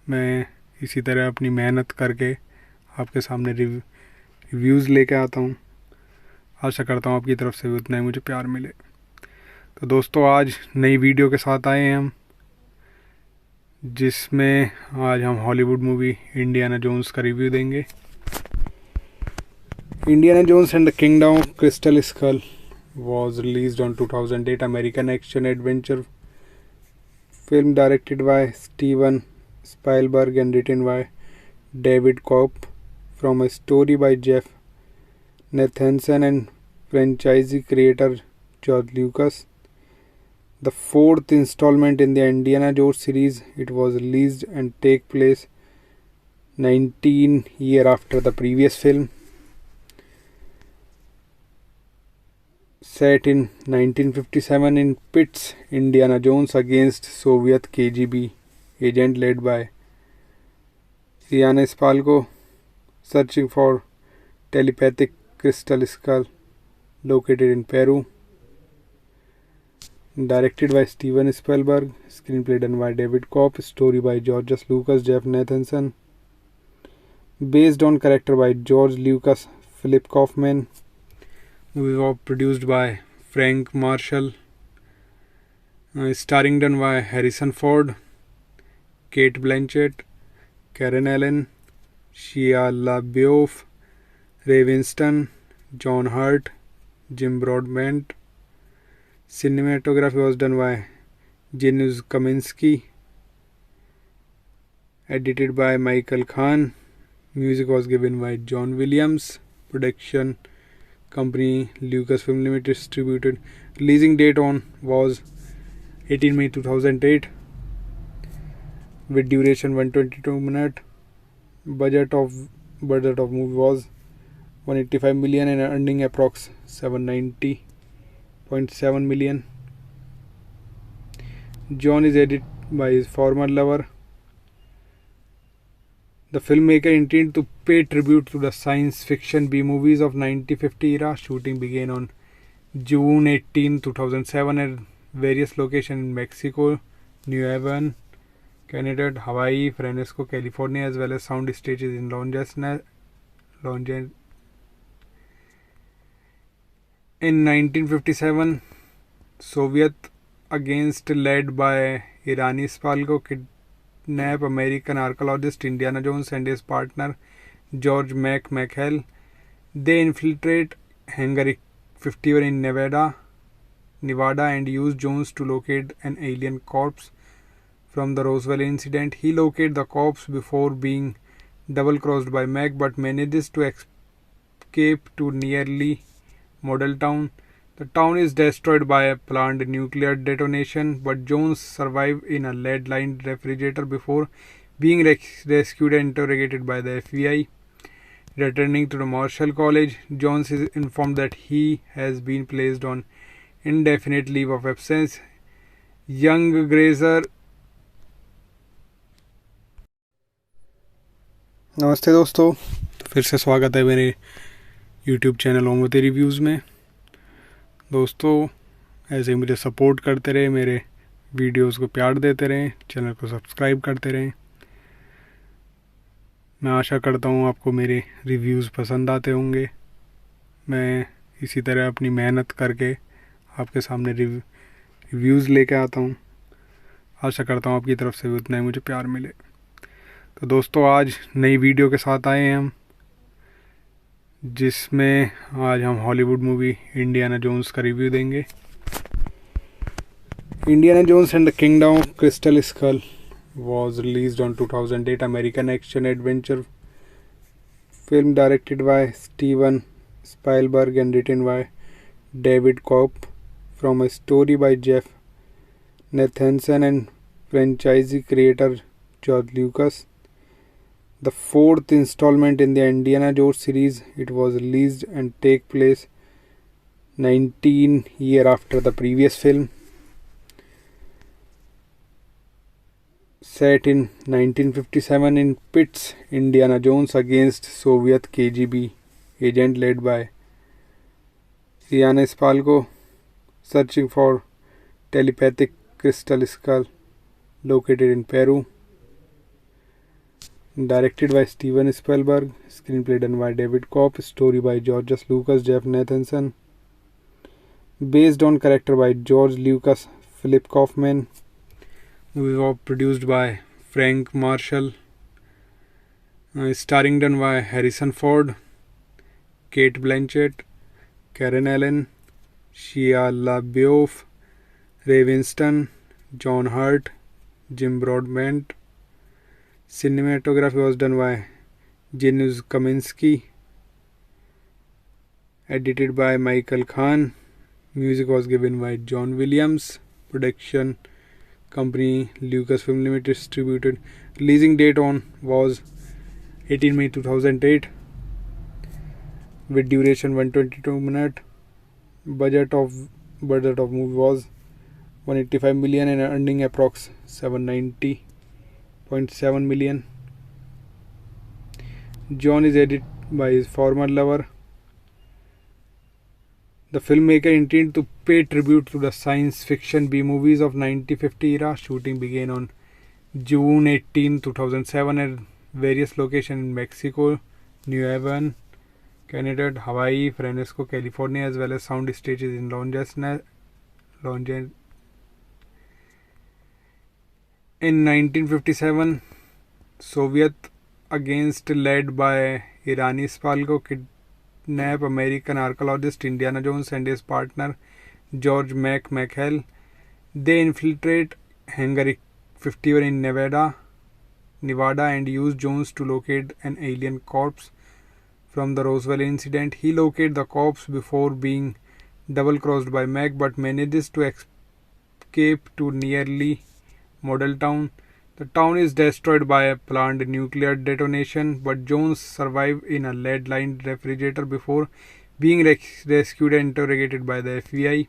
मैं इसी तरह अपनी मेहनत करके आपके सामने रिव्यूज़ लेके आता हूँ। आशा करता हूँ आपकी तरफ से भी उतना ही मुझे प्यार मिले। तो दोस्तों, आज नई वीडियो के साथ आए हैं हम, जिसमें आज हम हॉलीवुड मूवी इंडियाना जोन्स का रिव्यू देंगे। Indiana Jones and the kingdom of crystal school was released on 2008 American action adventure film directed by Steven Spielberg and written by David Koepp from a story by Jeff Nathanson and franchise creator George Lucas. The fourth installment in the Indiana Jones series, it was released and take place 19 years after the previous film. Set in 1957 in Pitts, Indiana Jones against Soviet KGB agent led by Irani Spalko searching for telepathic crystal skull located in Peru. Directed by Steven Spielberg, screenplay done by David Koepp, story by George Lucas, Jeff Nathanson, based on character by George Lucas, Philip Kaufman. Movie was produced by Frank Marshall, starring done by Harrison Ford, Kate Blanchett, Karen Allen, Shia LaBeouf, Ray Winston, John Hurt, Jim Broadbent. Cinematography was done by Janusz Kaminski, edited by Michael Khan. Music was given by John Williams. Production company Lucasfilm Limited distributed. Releasing date on was 18 May 2008 with duration 122 minutes. Budget of movie was 185 million and earning approx 790.7 million. John is edited by his former lover. The filmmaker intended to pay tribute to the science fiction B-movies of 1950 era. Shooting began on June 18, 2007 at various locations in Mexico, New Haven, Canada, Hawaii, Fresno, California, as well as sound stages in Los Angeles. In 1957, Soviet against led by Irani Spalko kidnap American archaeologist Indiana Jones and his partner George McHale. They infiltrate Hangar 51 in Nevada, and use Jones to locate an alien corpse from the Roswell incident. He locates the corpse before being double-crossed by Mac, but manages to escape to nearly Model Town. The town is destroyed by a planned nuclear detonation, but Jones survives in a lead-lined refrigerator before being rescued and interrogated by the FBI. Returning to the Marshall College, Jones is informed that he has been placed on indefinite leave of absence. Young Grazer. नमस्ते दोस्तों, फिर से स्वागत है मेरे YouTube channel ओमोते reviews में। दोस्तों ऐसे ही मुझे सपोर्ट करते रहे, मेरे वीडियोस को प्यार देते रहें, चैनल को सब्सक्राइब करते रहें। मैं आशा करता हूँ आपको मेरे रिव्यूज़ पसंद आते होंगे। मैं इसी तरह अपनी मेहनत करके आपके सामने रिव्यूज़ लेके आता हूँ। आशा करता हूँ आपकी तरफ से भी उतना ही मुझे प्यार मिले। तो दोस्तों आज नई वीडियो के साथ आए हैं हम, जिसमें आज हम हॉलीवुड मूवी इंडियाना जोन्स का रिव्यू देंगे। Indiana Jones and the kingdom of crystal school was released on 2008 American action adventure film directed by Steven Spielberg and written by David Koepp from a story by Jeff Nathanson and franchise creator George Lucas. The fourth installment in the Indiana Jones series, it was released and take place 19 years after the previous film. Set in 1957 in Pitts, Indiana Jones against Soviet KGB agent led by Riana Spalko, searching for telepathic crystal skull located in Peru. Directed by Steven Spielberg, screenplay done by David Koepp, story by George Lucas, Jeff Nathanson, based on character by George Lucas, Philip Kaufman. Movie was produced by Frank Marshall, starring done by Harrison Ford, Kate Blanchett, Karen Allen, Shia LaBeouf, Ray Winston, John Hurt, Jim Broadbent. Cinematography was done by Janusz Kaminski, edited by Michael Khan. Music was given by John Williams. Production company Lucasfilm Limited distributed. Releasing date on was 18 May 2008 with duration 122 minutes. Budget of movie was 185 million and earning approx 790.7 million. John is edited by his former lover. The filmmaker intended to pay tribute to the science fiction B-movies of 1950 era. Shooting began on June 18, 2007 at various locations in Mexico, New Haven, Canada, Hawaii, Fresno, California, as well as sound stages in Los Angeles. In 1957, Soviet against led by Irani Spalko kidnap American archaeologist Indiana Jones and his partner George McHale. They infiltrate Hangar 51 in Nevada and use Jones to locate an alien corpse from the Roswell incident. He locates the corpse before being double-crossed by Mac, but manages to escape to nearly model town. The town is destroyed by a planned nuclear detonation, but Jones survives in a lead-lined refrigerator before being rescued and interrogated by the FBI.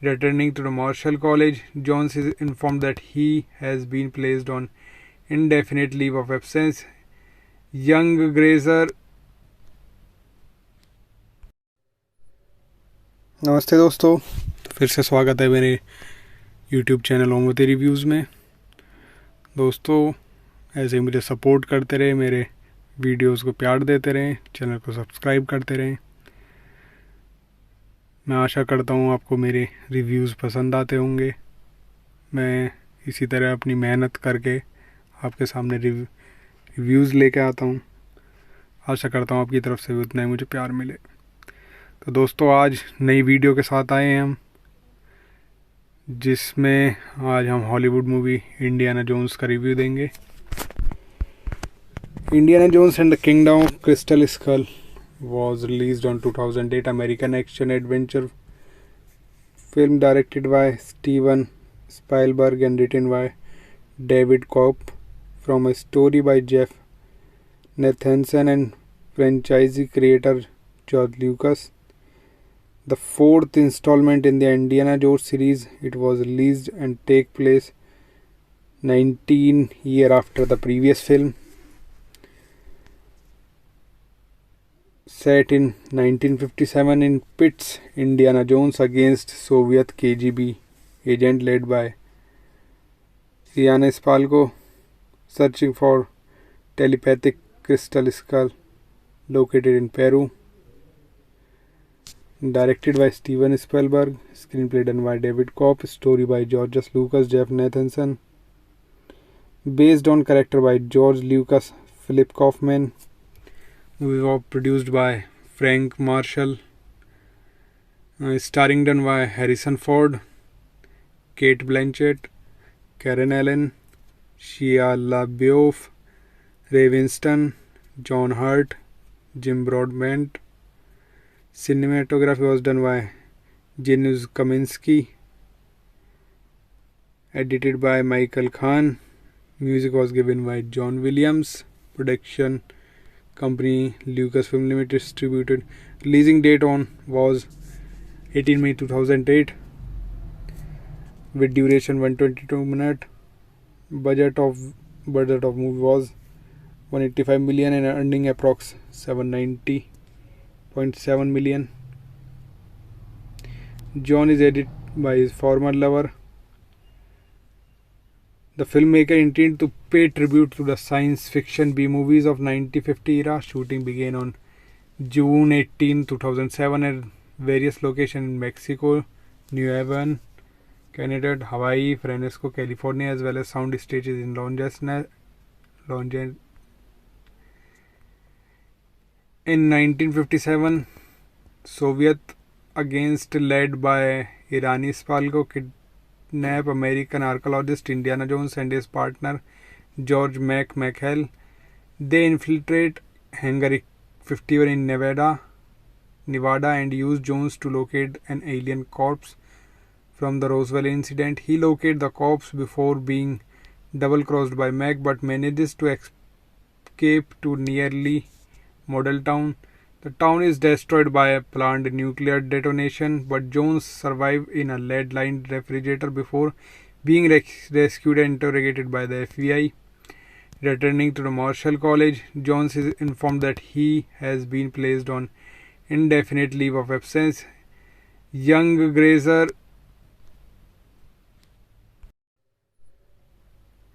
Returning to the Marshall College, Jones is informed that he has been placed on indefinite leave of absence. Young Grazer. नमस्ते दोस्तों, फिर से स्वागत है मेरे YouTube channel Omvati reviews में। दोस्तों ऐसे ही मुझे सपोर्ट करते रहे, मेरे वीडियोस को प्यार देते रहें, चैनल को सब्सक्राइब करते रहें। मैं आशा करता हूँ आपको मेरे रिव्यूज़ पसंद आते होंगे। मैं इसी तरह अपनी मेहनत करके आपके सामने रिव्यूज़ लेके आता हूँ। आशा करता हूँ आपकी तरफ से भी उतना ही मुझे प्यार मिले। तो दोस्तों आज नई वीडियो के साथ आए हैं हम, जिसमें आज हम हॉलीवुड मूवी इंडियाना जोन्स का रिव्यू देंगे। Indiana Jones and the kingdom of crystal school was released on 2008 American action adventure film directed by Steven Spielberg and written by David Koepp from a story by Jeff Nathanson and franchise creator George Lucas. The fourth installment in the Indiana Jones series, it was released and take place 19 years after the previous film. Set in 1957 in pits Indiana Jones against Soviet KGB agent led by Riana Spalko searching for telepathic crystal skull located in Peru. Directed by Steven Spielberg, screenplay done by David Kopp, story by George Lucas, Jeff Nathanson, based on character by George Lucas, Philip Kaufman. Movie was produced by Frank Marshall, starring done by Harrison Ford, Kate Blanchett, Karen Allen, Shia LaBeouf, Ray Winston, John Hurt, Jim Broadbent. Cinematography was done by Janusz Kaminski, edited by Michael Khan. Music was given by John Williams. Production company Lucasfilm Limited distributed. Releasing date on was 18 May 2008 with duration 122 minutes. Budget of movie was 185 million and earning approx 790.7 million. John is edited by his former lover. The filmmaker intended to pay tribute to the science fiction B-movies of 1950 era. Shooting began on June 18, 2007 at various locations in Mexico, New Haven, Canada, Hawaii, Fresno, California, as well as sound stages in In 1957, Soviet against led by Irani Spalko kidnap American archaeologist Indiana Jones and his partner George McHale. They infiltrate Hangar 51 in Nevada and use Jones to locate an alien corpse from the Roswell incident. He locates the corpse before being double-crossed by Mac but manages to escape to nearly model town. The town is destroyed by a planned nuclear detonation, but Jones survives in a lead-lined refrigerator before being rescued and interrogated by the FBI. Returning to the Marshall College, Jones is informed that he has been placed on indefinite leave of absence. Young Grazer.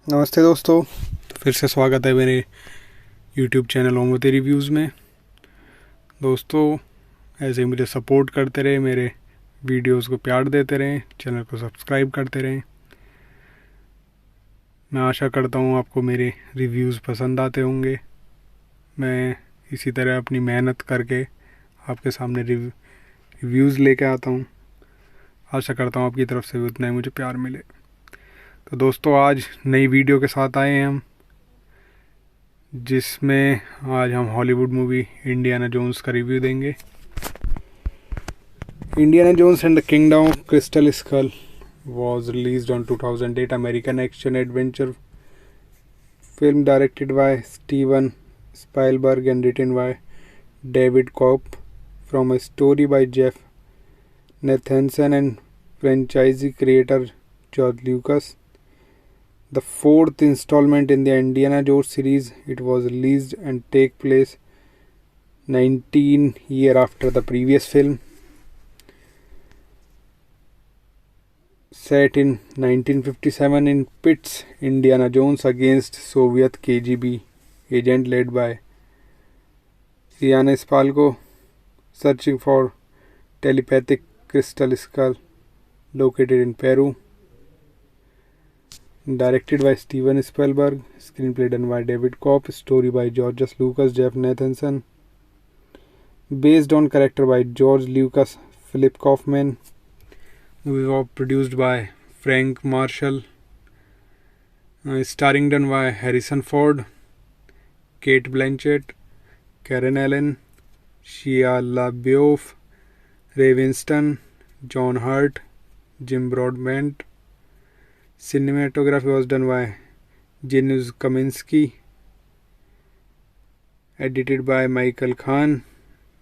नमस्ते दोस्तों, फिर से स्वागत है मेरे YouTube channel ओमोते reviews में। दोस्तों, ऐसे ही मुझे सपोर्ट करते रहे, मेरे वीडियोस को प्यार देते रहें, चैनल को सब्सक्राइब करते रहें। मैं आशा करता हूँ आपको मेरे रिव्यूज़ पसंद आते होंगे। मैं इसी तरह अपनी मेहनत करके आपके सामने रिव्यूज़ लेके आता हूँ। आशा करता हूँ आपकी तरफ से भी उतना ही मुझे प्यार मिले। तो दोस्तों, आज नई वीडियो के साथ आए हैं हम, जिसमें आज हम हॉलीवुड मूवी इंडियाना जोन्स का रिव्यू देंगे। Indiana Jones and the kingdom of crystal school was released on 2008 American action adventure film directed by Steven Spielberg and written by David Kopp from a story by Jeff Nathanson and franchise creator George Lucas. The fourth installment in the Indiana Jones series, it was released and take place 19 years after the previous film. Set in 1957 in pits Indiana Jones against Soviet KGB agent led by Riana Spalko searching for telepathic crystal skull located in Peru. Directed by Steven Spielberg, screenplay done by David Kopp, story by George Lucas, Jeff Nathanson, based on character by George Lucas, Philip Kaufman. Movie was produced by Frank Marshall, starring done by Harrison Ford, Kate Blanchett, Karen Allen, Shia LaBeouf, Ray Winston, John Hurt, Jim Broadbent. Cinematography was done by Janusz Kaminski, edited by Michael Khan.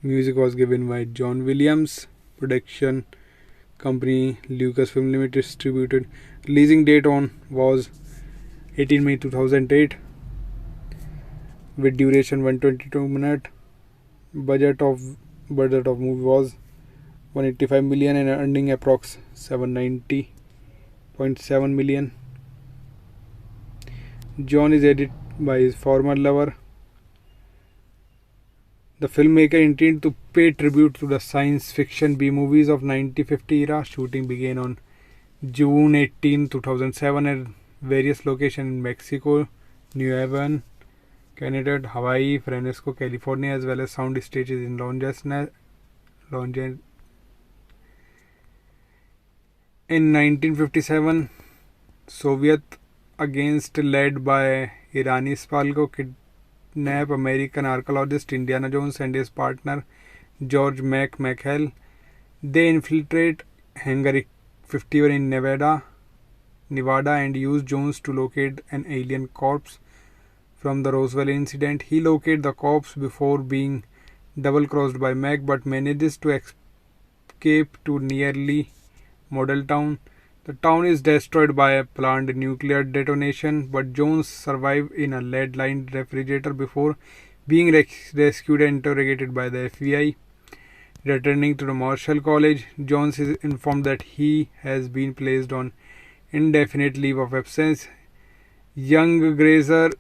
Music was given by John Williams. Production company Lucasfilm Limited distributed. Releasing date on was 18 May 2008 with duration 122 minutes. Budget of movie was 185 million and earning approx 790.7 million. John is edited by his former lover. The filmmaker intended to pay tribute to the science fiction B movies of 1950 era. Shooting began on June 18, 2007 at various locations in Mexico, New Haven, Canada, Hawaii, Fresno, California, as well as sound stages in In 1957, Soviet against led by Irani Spalko kidnap American archaeologist Indiana Jones and his partner George McHale. They infiltrate Hangar 51 in Nevada and use Jones to locate an alien corpse from the Roswell incident. He locates the corpse before being double-crossed by Mac but manages to escape to nearly Model Town. The town is destroyed by a planned nuclear detonation, but Jones survives in a lead-lined refrigerator before being rescued and interrogated by the FBI. Returning to the Marshall College, Jones is informed that he has been placed on indefinite leave of absence. Young Grazer